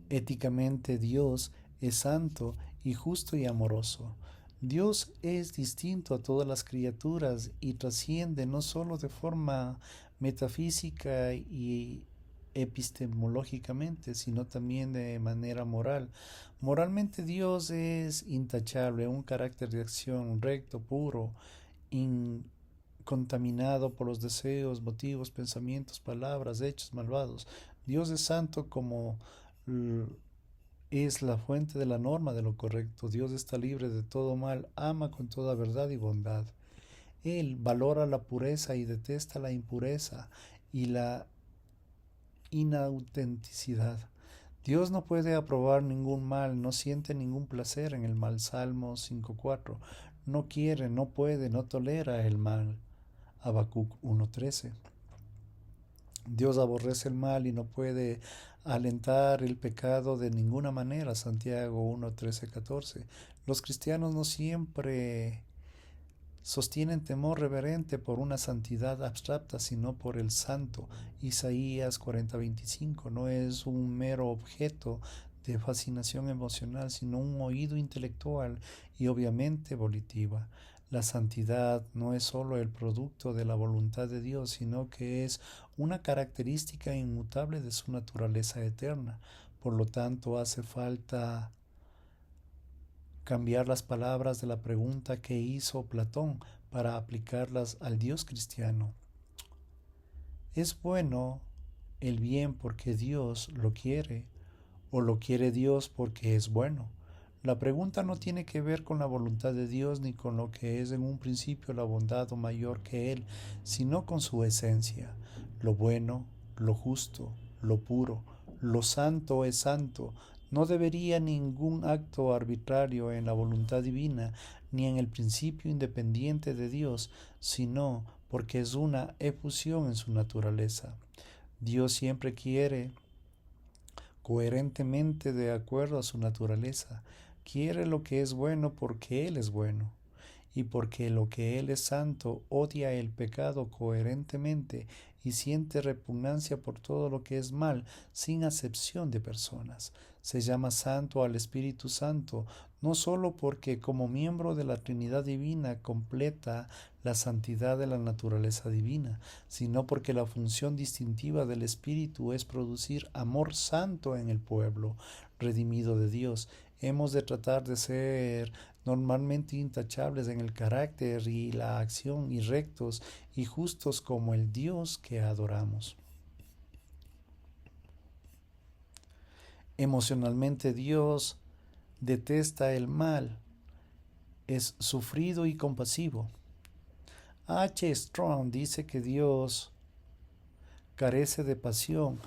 Speaker 1: Éticamente Dios es santo y justo y amoroso. Dios es distinto a todas las criaturas y trasciende no solo de forma metafísica y epistemológicamente, sino también de manera moral. Moralmente Dios es intachable, un carácter de acción recto, puro, incontaminado por los deseos, motivos, pensamientos, palabras, hechos malvados. Dios es santo como es la fuente de la norma de lo correcto. Dios está libre de todo mal, ama con toda verdad y bondad. Él valora la pureza y detesta la impureza y la inautenticidad. Dios no puede aprobar ningún mal, no siente ningún placer en el mal. Salmo 5:4. No quiere, no puede, no tolera el mal. Habacuc 1:13. Dios aborrece el mal y no puede alentar el pecado de ninguna manera. Santiago 1:13-14. Los cristianos no siempre sostienen temor reverente por una santidad abstracta, sino por el santo. Isaías 40:25. No es un mero objeto de fascinación emocional, sino un oído intelectual y obviamente volitiva. La santidad no es sólo el producto de la voluntad de Dios, sino que es una característica inmutable de su naturaleza eterna. Por lo tanto, hace falta cambiar las palabras de la pregunta que hizo Platón para aplicarlas al Dios cristiano. ¿Es bueno el bien porque Dios lo quiere o lo quiere Dios porque es bueno? La pregunta no tiene que ver con la voluntad de Dios ni con lo que es en un principio la bondad o mayor que Él, sino con su esencia. Lo bueno, lo justo, lo puro, lo santo es santo. No debería ningún acto arbitrario en la voluntad divina ni en el principio independiente de Dios, sino porque es una efusión en su naturaleza. Dios siempre quiere coherentemente de acuerdo a su naturaleza. Quiere lo que es bueno porque Él es bueno, y porque lo que Él es santo odia el pecado coherentemente y siente repugnancia por todo lo que es mal, sin acepción de personas. Se llama santo al Espíritu Santo, no sólo porque como miembro de la Trinidad Divina completa la santidad de la naturaleza divina, sino porque la función distintiva del Espíritu es producir amor santo en el pueblo redimido de Dios. Hemos de tratar de ser normalmente intachables en el carácter y la acción y rectos y justos como el Dios que adoramos. Emocionalmente Dios detesta el mal, es sufrido y compasivo. H. Strong dice que Dios carece de pasión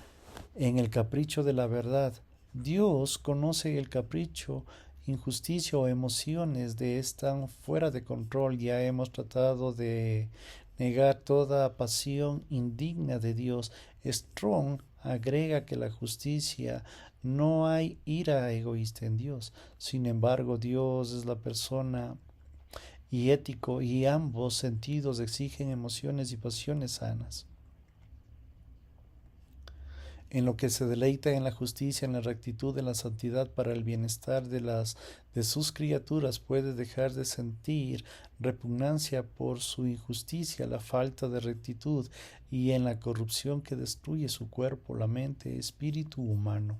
Speaker 1: en el capricho de la verdad. Dios conoce el capricho, injusticia o emociones de están fuera de control. Ya hemos tratado de negar toda pasión indigna de Dios. Strong agrega que la justicia no hay ira egoísta en Dios. Sin embargo, Dios es la persona y ético y ambos sentidos exigen emociones y pasiones sanas. En lo que se deleita en la justicia, en la rectitud, en la santidad para el bienestar de sus criaturas, puede dejar de sentir repugnancia por su injusticia, la falta de rectitud y en la corrupción que destruye su cuerpo, la mente, espíritu humano.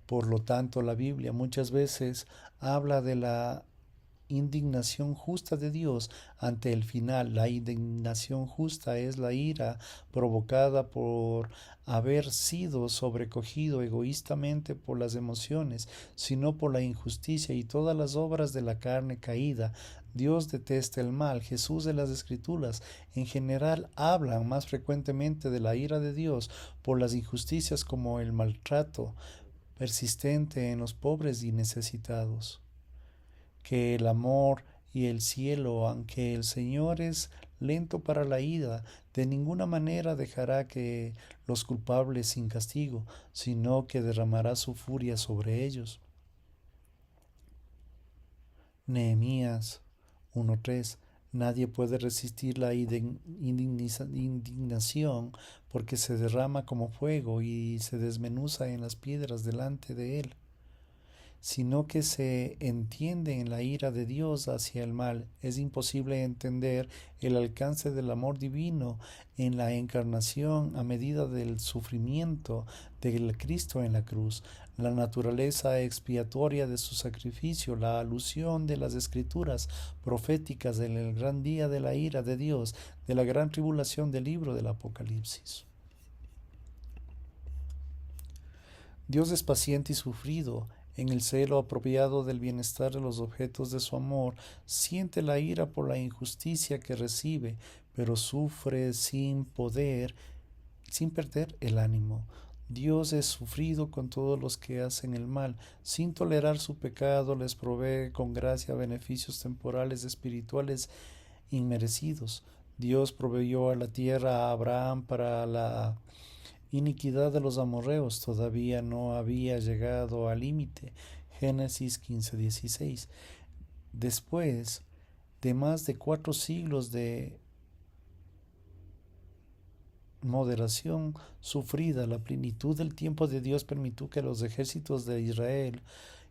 Speaker 1: Por lo tanto, la Biblia muchas veces habla de la indignación justa de Dios ante el final. La indignación justa es la ira provocada por haber sido sobrecogido egoístamente por las emociones, sino por la injusticia y todas las obras de la carne caída. Dios detesta el mal. Jesús de las Escrituras en general hablan más frecuentemente de la ira de Dios por las injusticias como el maltrato persistente en los pobres y necesitados que el amor y el cielo, aunque el Señor es lento para la ira, de ninguna manera dejará que los culpables sin castigo, sino que derramará su furia sobre ellos. Nehemías 1:3. Nadie puede resistir la indignación porque se derrama como fuego y se desmenuza en las piedras delante de él, sino que se entiende en la ira de Dios hacia el mal. Es imposible entender el alcance del amor divino en la encarnación a medida del sufrimiento del Cristo en la cruz, la naturaleza expiatoria de su sacrificio, la alusión de las escrituras proféticas del gran día de la ira de Dios, de la gran tribulación del libro del Apocalipsis. Dios es paciente y sufrido. En el celo apropiado del bienestar de los objetos de su amor, siente la ira por la injusticia que recibe, pero sufre sin perder el ánimo. Dios es sufrido con todos los que hacen el mal. Sin tolerar su pecado, les provee con gracia beneficios temporales espirituales inmerecidos. Dios proveyó a la tierra a Abraham para la iniquidad de los amorreos, todavía no había llegado al límite. Génesis 15:16. Después de más de 4 siglos de moderación sufrida, la plenitud del tiempo de Dios permitió que los ejércitos de Israel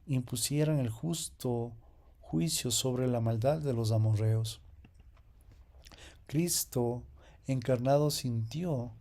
Speaker 1: impusieran el justo juicio sobre la maldad de los amorreos. Cristo encarnado sintió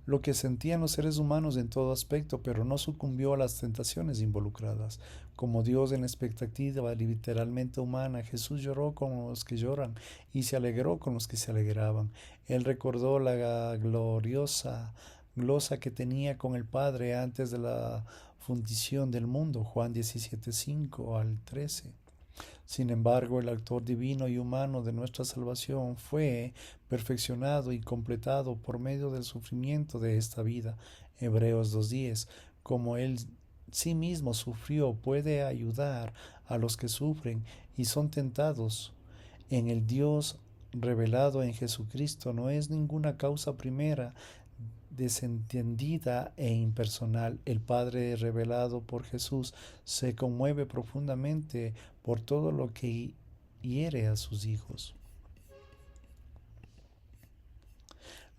Speaker 1: lo que sentían los seres humanos en todo aspecto, pero no sucumbió a las tentaciones involucradas. Como Dios en la expectativa literalmente humana, Jesús lloró con los que lloran y se alegró con los que se alegraban. Él recordó la gloriosa glosa que tenía con el Padre antes de la fundición del mundo, Juan 17:5-13. Sin embargo, el actor divino y humano de nuestra salvación fue perfeccionado y completado por medio del sufrimiento de esta vida. Hebreos 2:10. Como Él sí mismo sufrió, puede ayudar a los que sufren y son tentados. En el Dios revelado en Jesucristo no es ninguna causa primera desentendida e impersonal. El Padre revelado por Jesús se conmueve profundamente por todo lo que hiere a sus hijos.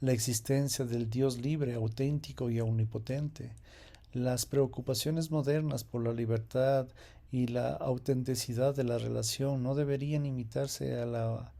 Speaker 1: La existencia del Dios libre, auténtico y omnipotente. Las preocupaciones modernas por la libertad y la autenticidad de la relación no deberían imitarse a la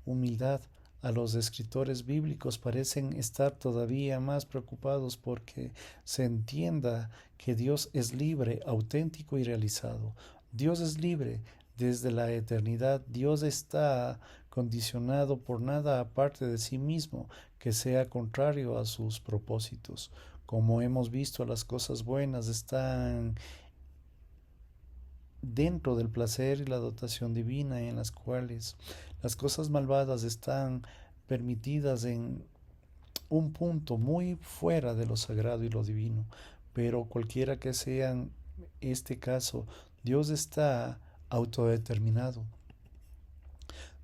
Speaker 1: humildad. A los escritores bíblicos parecen estar todavía más preocupados porque se entienda que Dios es libre, auténtico y realizado. Dios es libre desde la eternidad. Dios está condicionado por nada aparte de sí mismo que sea contrario a sus propósitos. Como hemos visto, las cosas buenas están dentro del placer y la dotación divina, en las cuales las cosas malvadas están permitidas en un punto muy fuera de lo sagrado y lo divino. Pero cualquiera que sea este caso, Dios está autodeterminado.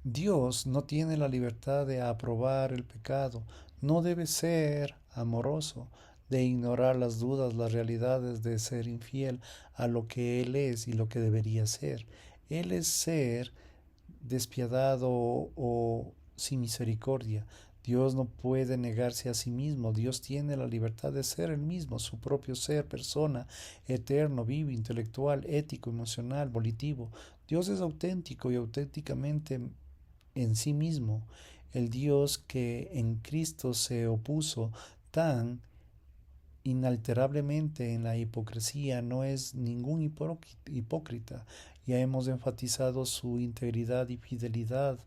Speaker 1: Dios no tiene la libertad de aprobar el pecado, no debe ser amoroso, de ignorar las dudas, las realidades, de ser infiel a lo que Él es y lo que debería ser. Él es ser despiadado o sin misericordia. Dios no puede negarse a sí mismo. Dios tiene la libertad de ser Él mismo, su propio ser, persona, eterno, vivo, intelectual, ético, emocional, volitivo. Dios es auténtico y auténticamente en sí mismo. El Dios que en Cristo se opuso tan inalterablemente en la hipocresía no es ningún hipócrita. Ya hemos enfatizado su integridad y fidelidad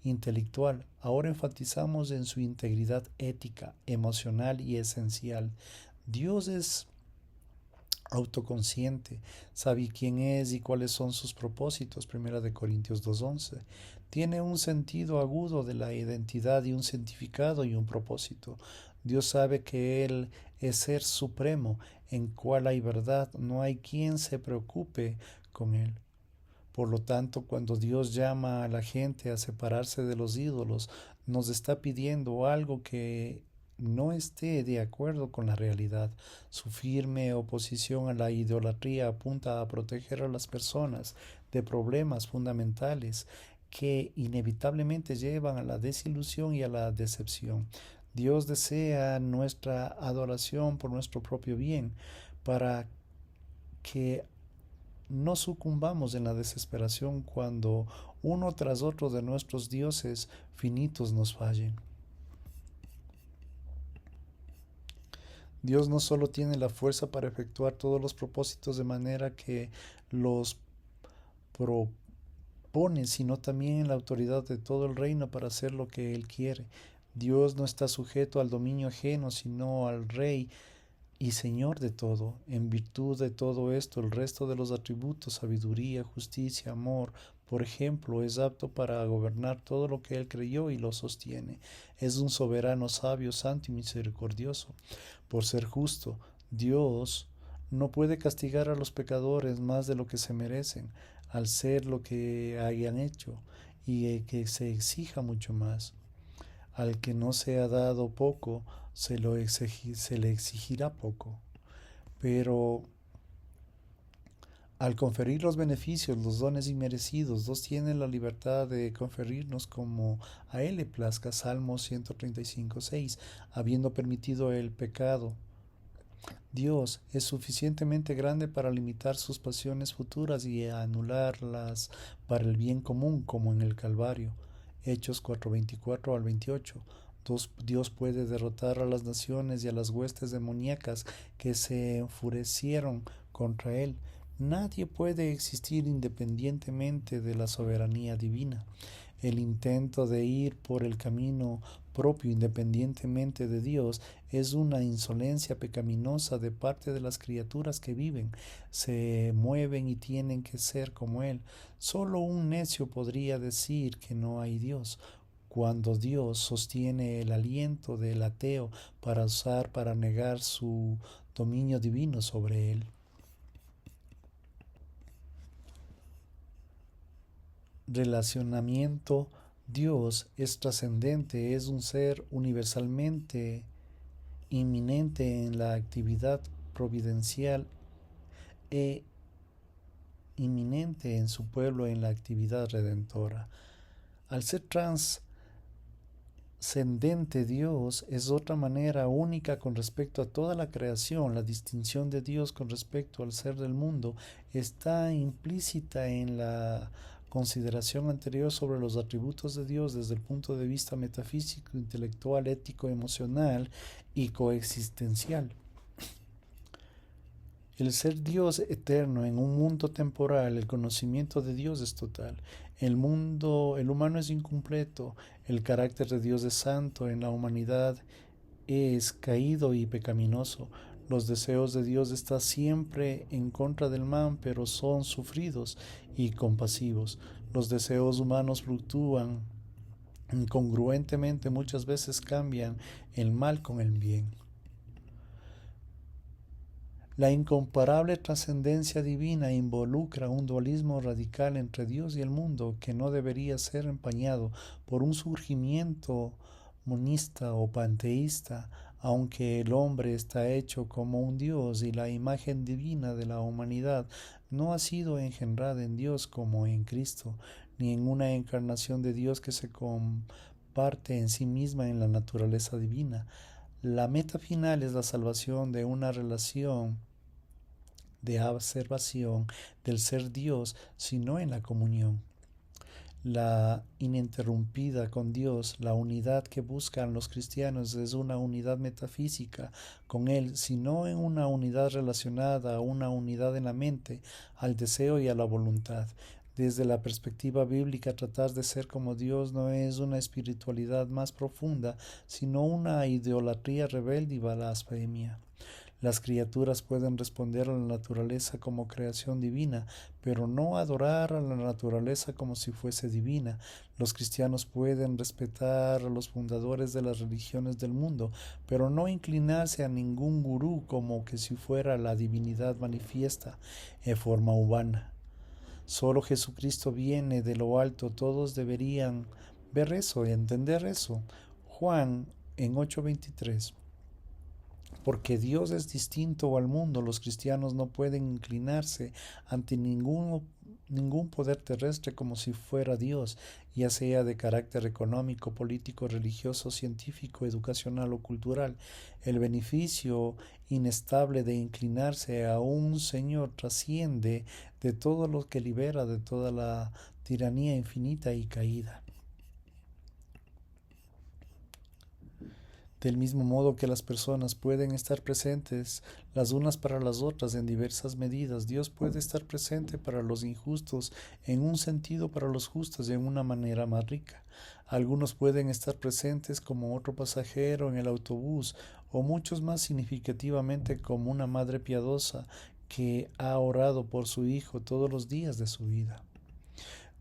Speaker 1: intelectual. Ahora enfatizamos en su integridad ética, emocional y esencial. Dios es autoconsciente, sabe quién es y cuáles son sus propósitos. Primera de Corintios 2:11. Tiene un sentido agudo de la identidad y un significado y un propósito. Dios sabe que Él es ser supremo, en cual hay verdad, no hay quien se preocupe con Él. Por lo tanto, cuando Dios llama a la gente a separarse de los ídolos, nos está pidiendo algo que no esté de acuerdo con la realidad. Su firme oposición a la idolatría apunta a proteger a las personas de problemas fundamentales que inevitablemente llevan a la desilusión y a la decepción. Dios desea nuestra adoración por nuestro propio bien, para que no sucumbamos en la desesperación cuando uno tras otro de nuestros dioses finitos nos fallen. Dios no solo tiene la fuerza para efectuar todos los propósitos de manera que los propone, sino también la autoridad de todo el reino para hacer lo que Él quiere. Dios no está sujeto al dominio ajeno, sino al Rey y Señor de todo. En virtud de todo esto, el resto de los atributos, sabiduría, justicia, amor, por ejemplo, es apto para gobernar todo lo que Él creyó y lo sostiene. Es un soberano sabio, santo y misericordioso. Por ser justo, Dios no puede castigar a los pecadores más de lo que se merecen, al ser lo que hayan hecho, y que se exija mucho más. Al que no se ha dado poco, se le exigirá poco. Pero al conferir los beneficios, los dones inmerecidos, Dios tiene la libertad de conferirnos como a Él le plazca. Salmo 135:6. Habiendo permitido el pecado, Dios es suficientemente grande para limitar sus pasiones futuras y anularlas para el bien común, como en el Calvario. Hechos 4:24-28. Dios puede derrotar a las naciones y a las huestes demoníacas que se enfurecieron contra Él. Nadie puede existir independientemente de la soberanía divina. El intento de ir por el camino propio independientemente de Dios es una insolencia pecaminosa de parte de las criaturas que viven, se mueven y tienen que ser como Él. Solo un necio podría decir que no hay Dios, cuando Dios sostiene el aliento del ateo para negar su dominio divino sobre él. Relacionamiento. Dios es trascendente, es un ser universalmente inminente en la actividad providencial e inminente en su pueblo en la actividad redentora. Al ser trascendente, Dios es otra manera única con respecto a toda la creación. La distinción de Dios con respecto al ser del mundo está implícita en la consideración anterior sobre los atributos de Dios desde el punto de vista metafísico, intelectual, ético, emocional y coexistencial. El ser Dios eterno en un mundo temporal, el conocimiento de Dios es total. El humano es incompleto, el carácter de Dios es santo en la humanidad es caído y pecaminoso. Los deseos de Dios están siempre en contra del mal, pero son sufridos y compasivos. Los deseos humanos fluctúan incongruentemente, muchas veces cambian el mal con el bien. La incomparable trascendencia divina involucra un dualismo radical entre Dios y el mundo que no debería ser empañado por un surgimiento monista o panteísta, aunque el hombre está hecho como un Dios y la imagen divina de la humanidad no ha sido engendrada en Dios como en Cristo, ni en una encarnación de Dios que se comparte en sí misma en la naturaleza divina. La meta final es la salvación de una relación de observación del ser Dios, sino en la comunión. La ininterrumpida con Dios, la unidad que buscan los cristianos es una unidad metafísica con Él, sino en una unidad relacionada a una unidad en la mente, al deseo y a la voluntad. Desde la perspectiva bíblica, tratar de ser como Dios no es una espiritualidad más profunda, sino una idolatría rebelde y blasfemia. Las criaturas pueden responder a la naturaleza como creación divina, pero no adorar a la naturaleza como si fuese divina. Los cristianos pueden respetar a los fundadores de las religiones del mundo, pero no inclinarse a ningún gurú como que si fuera la divinidad manifiesta en forma humana. Solo Jesucristo viene de lo alto, todos deberían ver eso y entender eso. Juan en 8:23. Porque Dios es distinto al mundo, los cristianos no pueden inclinarse ante ningún poder terrestre como si fuera Dios, ya sea de carácter económico, político, religioso, científico, educacional o cultural. El beneficio inestable de inclinarse a un Señor trasciende de todo lo que libera de toda la tiranía infinita y caída. Del mismo modo que las personas pueden estar presentes las unas para las otras en diversas medidas, Dios puede estar presente para los injustos en un sentido, para los justos en una manera más rica. Algunos pueden estar presentes como otro pasajero en el autobús, o muchos más significativamente como una madre piadosa que ha orado por su hijo todos los días de su vida.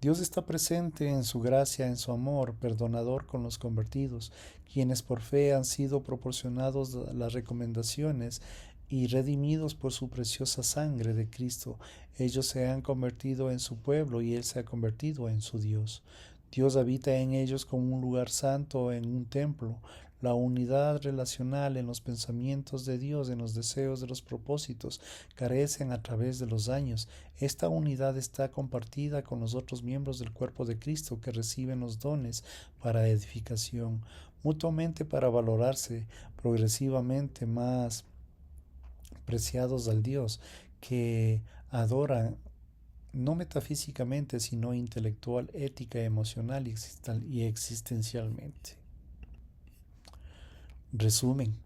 Speaker 1: Dios está presente en su gracia, en su amor perdonador con los convertidos, quienes por fe han sido proporcionados las recomendaciones y redimidos por su preciosa sangre de Cristo. Ellos se han convertido en su pueblo y Él se ha convertido en su Dios. Dios habita en ellos como un lugar santo en un templo. La unidad relacional en los pensamientos de Dios, en los deseos de los propósitos, carecen a través de los años. Esta unidad está compartida con los otros miembros del cuerpo de Cristo que reciben los dones para edificación, mutuamente para valorarse progresivamente más preciados al Dios que adoran no metafísicamente, sino intelectual, ética, emocional y existencialmente. Resumen.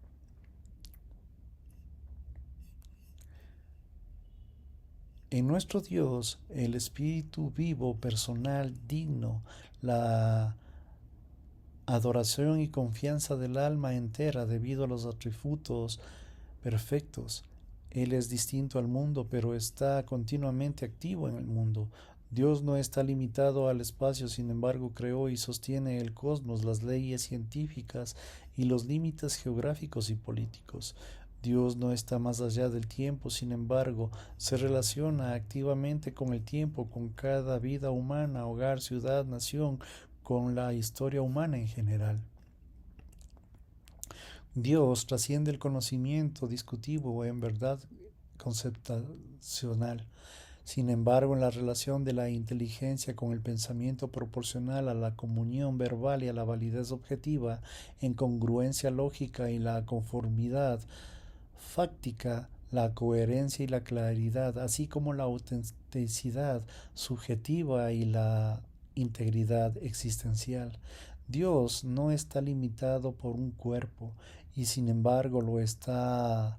Speaker 1: En nuestro Dios, el Espíritu vivo, personal, digno, la adoración y confianza del alma entera debido a los atributos perfectos. Él es distinto al mundo, pero está continuamente activo en el mundo. Dios no está limitado al espacio, sin embargo creó y sostiene el cosmos, las leyes científicas y los límites geográficos y políticos. Dios no está más allá del tiempo, sin embargo, se relaciona activamente con el tiempo, con cada vida humana, hogar, ciudad, nación, con la historia humana en general. Dios trasciende el conocimiento discutivo o en verdad conceptual. Sin embargo, en la relación de la inteligencia con el pensamiento proporcional a la comunión verbal y a la validez objetiva, en congruencia lógica y la conformidad fáctica, la coherencia y la claridad, así como la autenticidad subjetiva y la integridad existencial. Dios no está limitado por un cuerpo y sin embargo lo está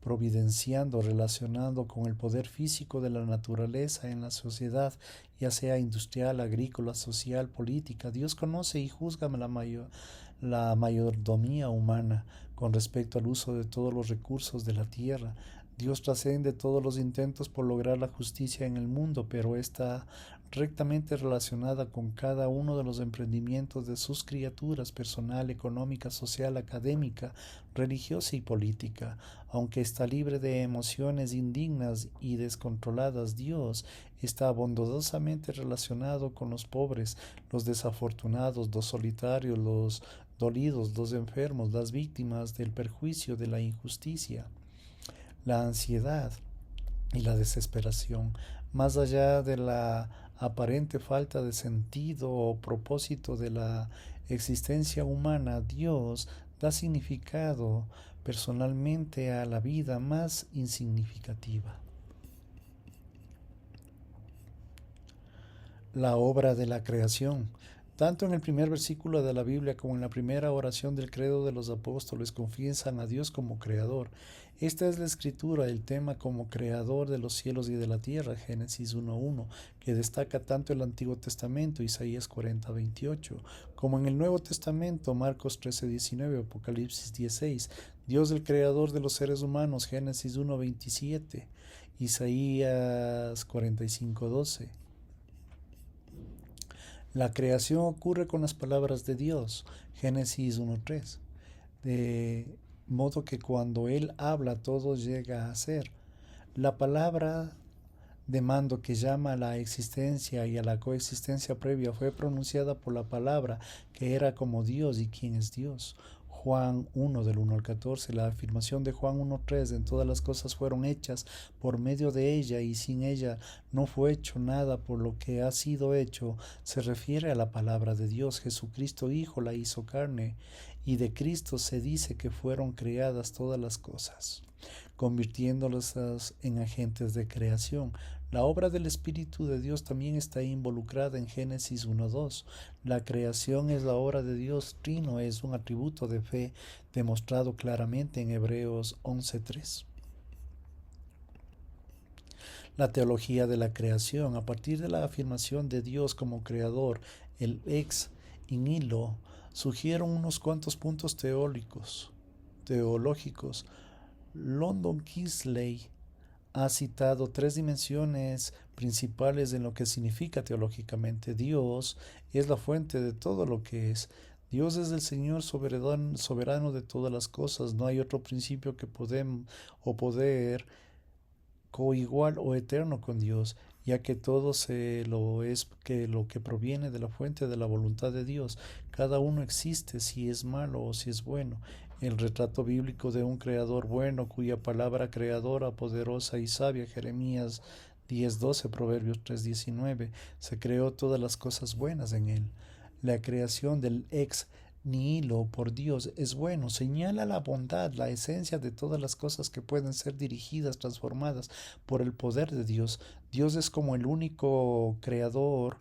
Speaker 1: providenciando, relacionando con el poder físico de la naturaleza en la sociedad, ya sea industrial, agrícola, social, política. Dios conoce y juzga la mayordomía humana con respecto al uso de todos los recursos de la tierra. Dios trasciende todos los intentos por lograr la justicia en el mundo, pero está rectamente relacionada con cada uno de los emprendimientos de sus criaturas, personal, económica, social, académica, religiosa y política. Aunque está libre de emociones indignas y descontroladas, Dios está bondadosamente relacionado con los pobres, los desafortunados, los solitarios, los dolidos, los enfermos, las víctimas del perjuicio de la injusticia, la ansiedad y la desesperación. Más allá de la aparente falta de sentido o propósito de la existencia humana, Dios da significado personalmente a la vida más insignificativa. La obra de la creación. Tanto en el primer versículo de la Biblia como en la primera oración del credo de los apóstoles confiesan a Dios como creador. Esta es la escritura, el tema como creador de los cielos y de la tierra, Génesis 1.1, que destaca tanto el Antiguo Testamento, Isaías 40.28, como en el Nuevo Testamento, Marcos 13.19, Apocalipsis 10.6, Dios el creador de los seres humanos, Génesis 1.27, Isaías 45.12. La creación ocurre con las palabras de Dios, Génesis 1.3, de modo que cuando Él habla todo llega a ser. La palabra de mando que llama a la existencia y a la coexistencia previa fue pronunciada por la palabra que era como Dios y quien es Dios. Juan 1 del 1 al 14, la afirmación de Juan 1.3, en todas las cosas fueron hechas por medio de ella y sin ella no fue hecho nada por lo que ha sido hecho, se refiere a la palabra de Dios. Jesucristo Hijo la hizo carne y de Cristo se dice que fueron creadas todas las cosas, convirtiéndolas en agentes de creación. La obra del Espíritu de Dios también está involucrada en Génesis 1.2. La creación es la obra de Dios trino, es un atributo de fe demostrado claramente en Hebreos 11.3. La teología de la creación. A partir de la afirmación de Dios como creador, el ex nihilo, surgieron unos cuantos puntos teológicos. London Kingsley ha citado tres dimensiones principales en lo que significa teológicamente. Dios es la fuente de todo lo que es. Dios es el Señor soberano de todas las cosas. No hay otro principio que poder coigual o eterno con Dios, ya que todo se lo es que lo que proviene de la fuente de la voluntad de Dios. Cada uno existe si es malo o si es bueno. El retrato bíblico de un creador bueno, cuya palabra creadora, poderosa y sabia, Jeremías 10.12, Proverbios 3.19, se creó todas las cosas buenas en él. La creación del ex nihilo por Dios es bueno, señala la bondad, la esencia de todas las cosas que pueden ser dirigidas, transformadas por el poder de Dios. Dios es como el único creador.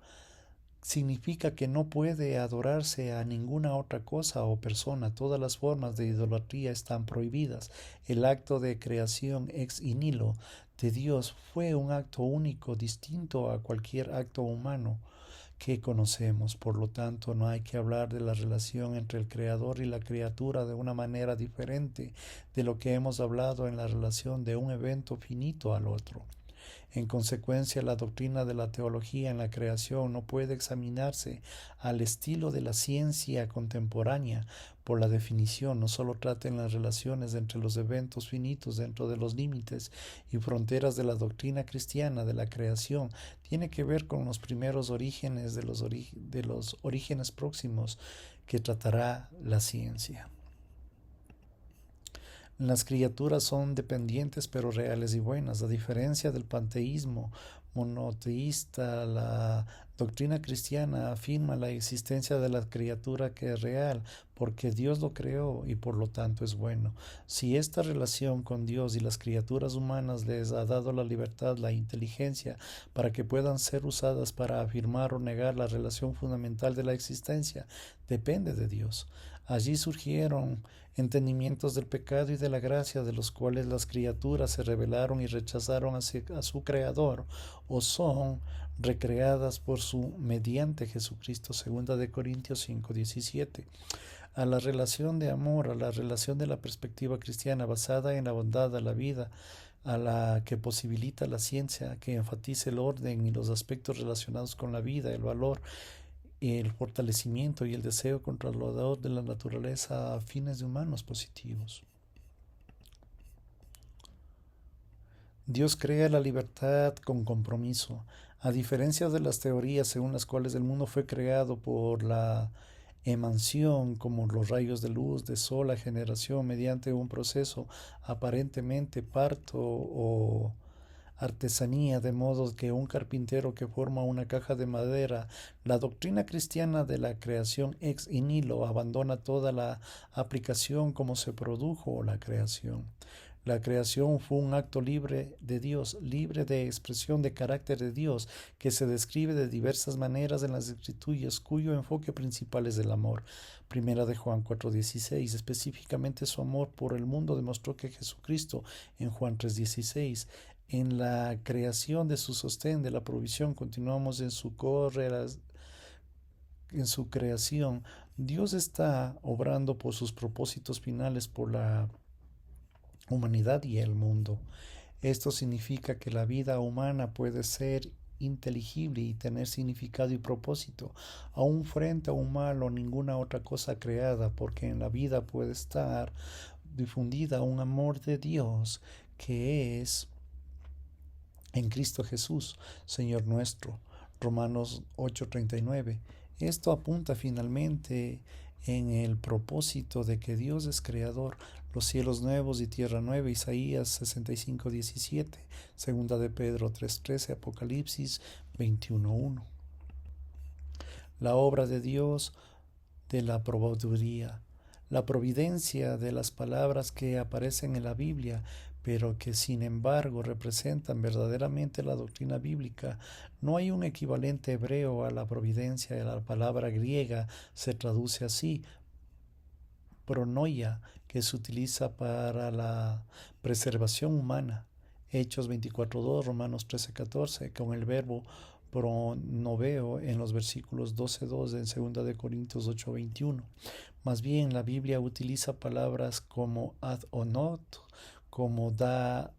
Speaker 1: Significa que no puede adorarse a ninguna otra cosa o persona. Todas las formas de idolatría están prohibidas. El acto de creación ex nihilo de Dios fue un acto único, distinto a cualquier acto humano que conocemos. Por lo tanto, no hay que hablar de la relación entre el creador y la criatura de una manera diferente de lo que hemos hablado en la relación de un evento finito al otro. En consecuencia, la doctrina de la teología en la creación no puede examinarse al estilo de la ciencia contemporánea. Por la definición, no solo trata en las relaciones entre los eventos finitos dentro de los límites y fronteras de la doctrina cristiana de la creación, tiene que ver con los primeros orígenes de los orígenes próximos que tratará la ciencia. Las criaturas son dependientes pero reales y buenas. A diferencia del panteísmo monoteísta, la doctrina cristiana afirma la existencia de la criatura que es real, porque Dios lo creó y por lo tanto es bueno. Si esta relación con Dios y las criaturas humanas les ha dado la libertad, la inteligencia, para que puedan ser usadas para afirmar o negar la relación fundamental de la existencia, depende de Dios. Allí surgieron entendimientos del pecado y de la gracia, de los cuales las criaturas se rebelaron y rechazaron a su Creador, o son recreadas por su mediante Jesucristo. 2 Corintios 5:17. a la relación de amor, a la relación de la perspectiva cristiana basada en la bondad, a la vida, a la que posibilita la ciencia, que enfatiza el orden y los aspectos relacionados con la vida, el valor, el fortalecimiento y el deseo controlador de la naturaleza a fines de humanos positivos. Dios crea la libertad con compromiso. A diferencia de las teorías según las cuales el mundo fue creado por la emanación, como los rayos de luz, de sol, a generación mediante un proceso aparentemente parto o artesanía, de modo que un carpintero que forma una caja de madera, la doctrina cristiana de la creación ex nihilo abandona toda la aplicación como se produjo la creación. La creación fue un acto libre de Dios, libre de expresión de carácter de Dios, que se describe de diversas maneras en las Escrituras, cuyo enfoque principal es el amor. Primera de Juan 4:16, específicamente su amor por el mundo demostró que Jesucristo, en Juan 3:16, en la creación de su sostén, de la provisión, continuamos en su creación. Dios está obrando por sus propósitos finales por la humanidad y el mundo. Esto significa que la vida humana puede ser inteligible y tener significado y propósito, aún frente a un mal o ninguna otra cosa creada, porque en la vida puede estar difundida un amor de Dios que es en Cristo Jesús, Señor nuestro. Romanos 8:39. Esto apunta finalmente en el propósito de que Dios es creador, los cielos nuevos y tierra nueva, Isaías 65:17, segunda de Pedro 3:13, Apocalipsis 21:1. La obra de Dios de la proveeduría, la providencia de las palabras que aparecen en la Biblia, pero que sin embargo representan verdaderamente la doctrina bíblica. No hay un equivalente hebreo a la providencia. La palabra griega se traduce así, pronoia, que se utiliza para la preservación humana. Hechos 24:2, Romanos 13:14, con el verbo pronoveo en los versículos 12:2 en 2 de Corintios 8:21. Más bien, la Biblia utiliza palabras como ad-onot, como da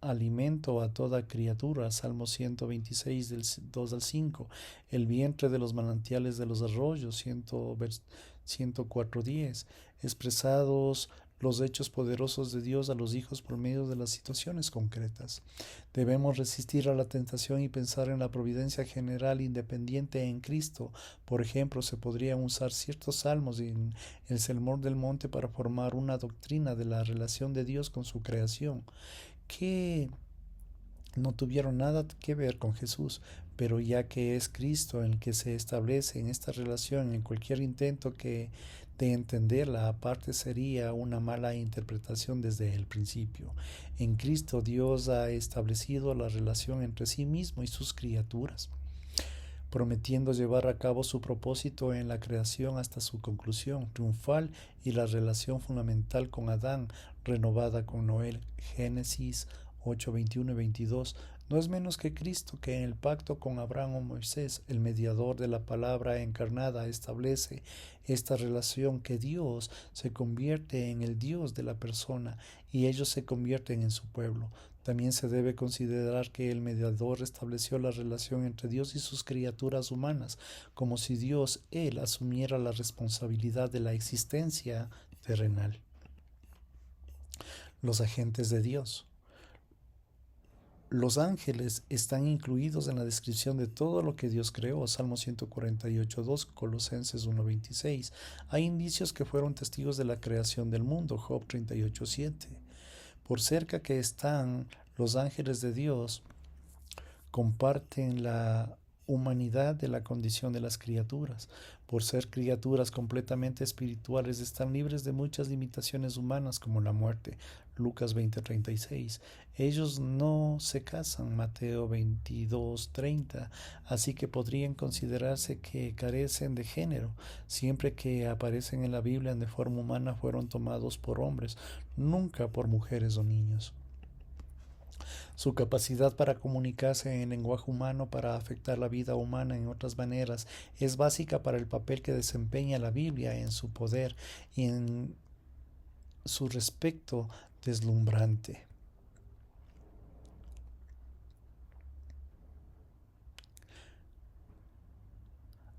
Speaker 1: alimento a toda criatura, Salmo 126 del 2 al 5, el vientre de los manantiales de los arroyos, 104:10, expresados los hechos poderosos de Dios a los hijos por medio de las situaciones concretas. Debemos resistir a la tentación y pensar en la providencia general independiente en Cristo. Por ejemplo, se podrían usar ciertos salmos en el Sermón del Monte para formar una doctrina de la relación de Dios con su creación, que no tuvieron nada que ver con Jesús, pero ya que es Cristo el que se establece en esta relación, en cualquier intento de entenderla aparte sería una mala interpretación desde el principio. En Cristo Dios ha establecido la relación entre sí mismo y sus criaturas, prometiendo llevar a cabo su propósito en la creación hasta su conclusión triunfal y la relación fundamental con Adán, renovada con Noé. Génesis 8, 21 y 22. No es menos que Cristo, que en el pacto con Abraham o Moisés, el mediador de la palabra encarnada, establece esta relación, que Dios se convierte en el Dios de la persona y ellos se convierten en su pueblo. También se debe considerar que el mediador estableció la relación entre Dios y sus criaturas humanas, como si Dios, Él, asumiera la responsabilidad de la existencia terrenal. Los agentes de Dios. Los ángeles están incluidos en la descripción de todo lo que Dios creó, Salmo 148:2, Colosenses 1:26. Hay indicios que fueron testigos de la creación del mundo, Job 38:7. Por cerca que están los ángeles de Dios, comparten la humanidad de la condición de las criaturas. Por ser criaturas completamente espirituales, están libres de muchas limitaciones humanas como la muerte, Lucas 20:36. Ellos no se casan, Mateo 22:30, así que podrían considerarse que carecen de género. Siempre que aparecen en la Biblia de forma humana fueron tomados por hombres, nunca por mujeres o niños. Su capacidad para comunicarse en lenguaje humano para afectar la vida humana en otras maneras es básica para el papel que desempeña la Biblia en su poder y en su respecto deslumbrante.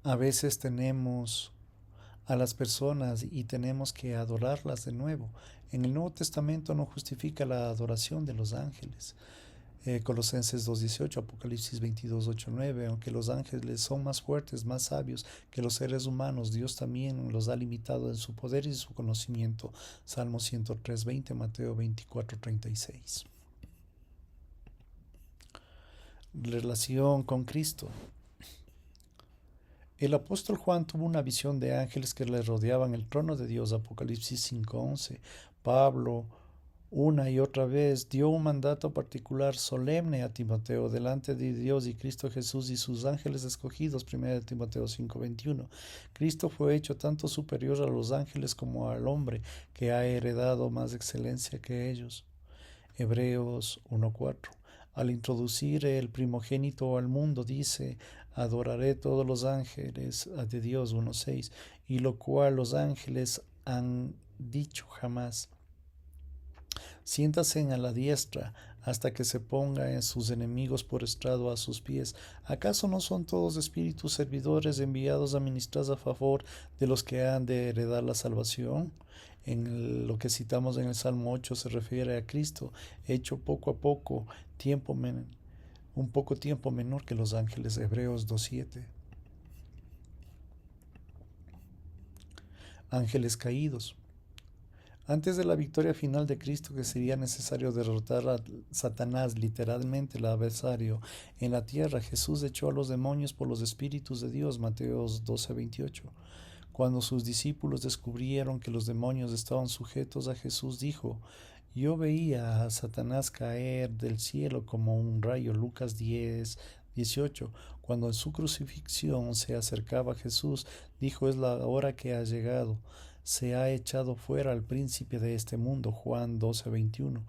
Speaker 1: A veces tenemos a las personas y tenemos que adorarlas de nuevo. En el Nuevo Testamento no justifica la adoración de los ángeles. Colosenses 2:18, Apocalipsis 22:8-9, aunque los ángeles son más fuertes, más sabios que los seres humanos, Dios también los ha limitado en su poder y su conocimiento. Salmo 103:20, Mateo 24:36. Relación con Cristo. El apóstol Juan tuvo una visión de ángeles que le rodeaban el trono de Dios, Apocalipsis 5:11. Pablo una y otra vez dio un mandato particular solemne a Timoteo delante de Dios y Cristo Jesús y sus ángeles escogidos, 1 Timoteo 5:21. Cristo fue hecho tanto superior a los ángeles como al hombre, que ha heredado más excelencia que ellos. Hebreos 1:4. Al introducir el primogénito al mundo dice: adoraré todos los ángeles de Dios, 1:6, y lo cual los ángeles han dicho jamás. Siéntase a la diestra hasta que se ponga en sus enemigos por estrado a sus pies. ¿Acaso no son todos espíritus servidores enviados a ministrar a favor de los que han de heredar la salvación? En lo que citamos en el Salmo 8 se refiere a Cristo, hecho poco a poco, un poco tiempo menor que los ángeles. Hebreos 2:7. Ángeles caídos. Antes de la victoria final de Cristo, que sería necesario derrotar a Satanás, literalmente el adversario, en la tierra, Jesús echó a los demonios por los espíritus de Dios, Mateos 12:28. Cuando sus discípulos descubrieron que los demonios estaban sujetos a Jesús, dijo: yo veía a Satanás caer del cielo como un rayo, Lucas 10:18. Cuando en su crucifixión se acercaba a Jesús, dijo: es la hora que ha llegado. Se ha echado fuera al príncipe de este mundo, Juan 12:21.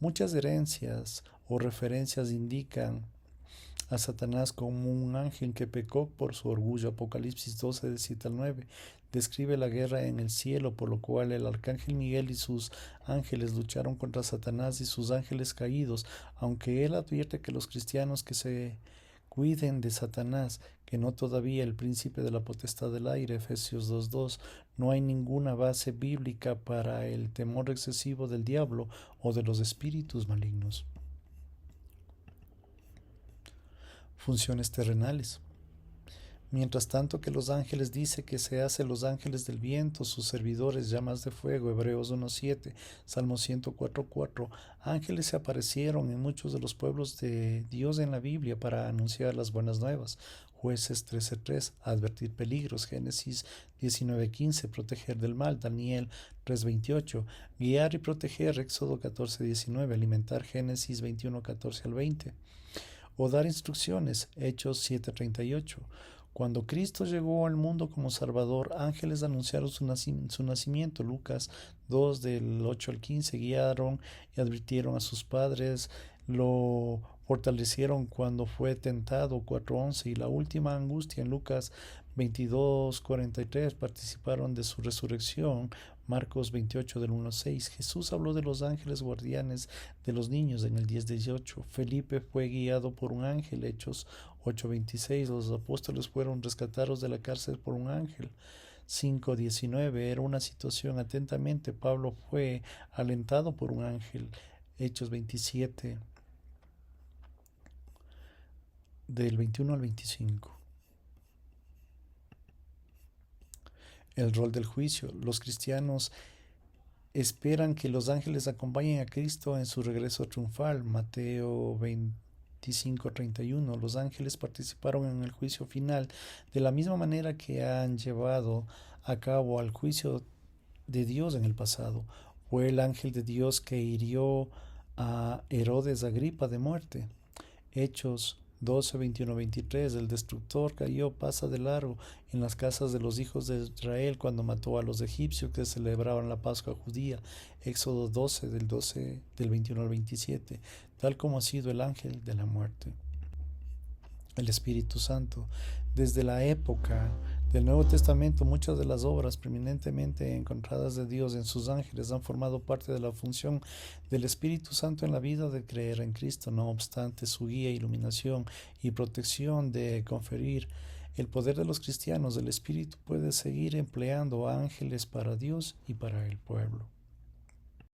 Speaker 1: Muchas herencias o referencias indican a Satanás como un ángel que pecó por su orgullo. Apocalipsis 12:7-9 describe la guerra en el cielo, por lo cual el arcángel Miguel y sus ángeles lucharon contra Satanás y sus ángeles caídos, aunque él advierte que los cristianos que se cuiden de Satanás, que no todavía el príncipe de la potestad del aire, Efesios 2:2. No hay ninguna base bíblica para el temor excesivo del diablo o de los espíritus malignos. Funciones terrenales. Mientras tanto que los ángeles dice que se hace los ángeles del viento, sus servidores llamas de fuego, Hebreos 1:7, Salmo 104:4. Ángeles se aparecieron en muchos de los pueblos de Dios en la Biblia para anunciar las buenas nuevas. Jueces 13:3, advertir peligros, Génesis 19:15, proteger del mal, Daniel 3:28, guiar y proteger, Éxodo 14:19, alimentar, Génesis 21:14-20, o dar instrucciones, Hechos 7:38. Cuando Cristo llegó al mundo como Salvador, ángeles anunciaron su nacimiento, Lucas 2 del 8-15, guiaron y advirtieron a sus padres, lo fortalecieron cuando fue tentado, 4:11, y la última angustia en Lucas 22:43, participaron de su resurrección, Marcos 28 del 1-6. Jesús habló de los ángeles guardianes de los niños en el 10:18. Felipe fue guiado por un ángel, Hechos 8:26. Los apóstoles fueron rescatados de la cárcel por un ángel. 5:19. Era una situación atentamente. Pablo fue alentado por un ángel. Hechos 27 del 21 al 25. El rol del juicio. Los cristianos esperan que los ángeles acompañen a Cristo en su regreso triunfal. Mateo 25:31. Los ángeles participaron en el juicio final de la misma manera que han llevado a cabo al juicio de Dios en el pasado. Fue el ángel de Dios que hirió a Herodes Agripa de muerte. Hechos 12, 21, 23. El destructor pasa de largo en las casas de los hijos de Israel cuando mató a los egipcios que celebraban la Pascua judía. Éxodo 12, del 21 al 27, tal como ha sido el ángel de la muerte. El Espíritu Santo. Desde la época del Nuevo Testamento, muchas de las obras preeminentemente encontradas de Dios en sus ángeles han formado parte de la función del Espíritu Santo en la vida de creer en Cristo. No obstante, su guía, iluminación y protección de conferir el poder de los cristianos, el Espíritu puede seguir empleando ángeles para Dios y para el pueblo.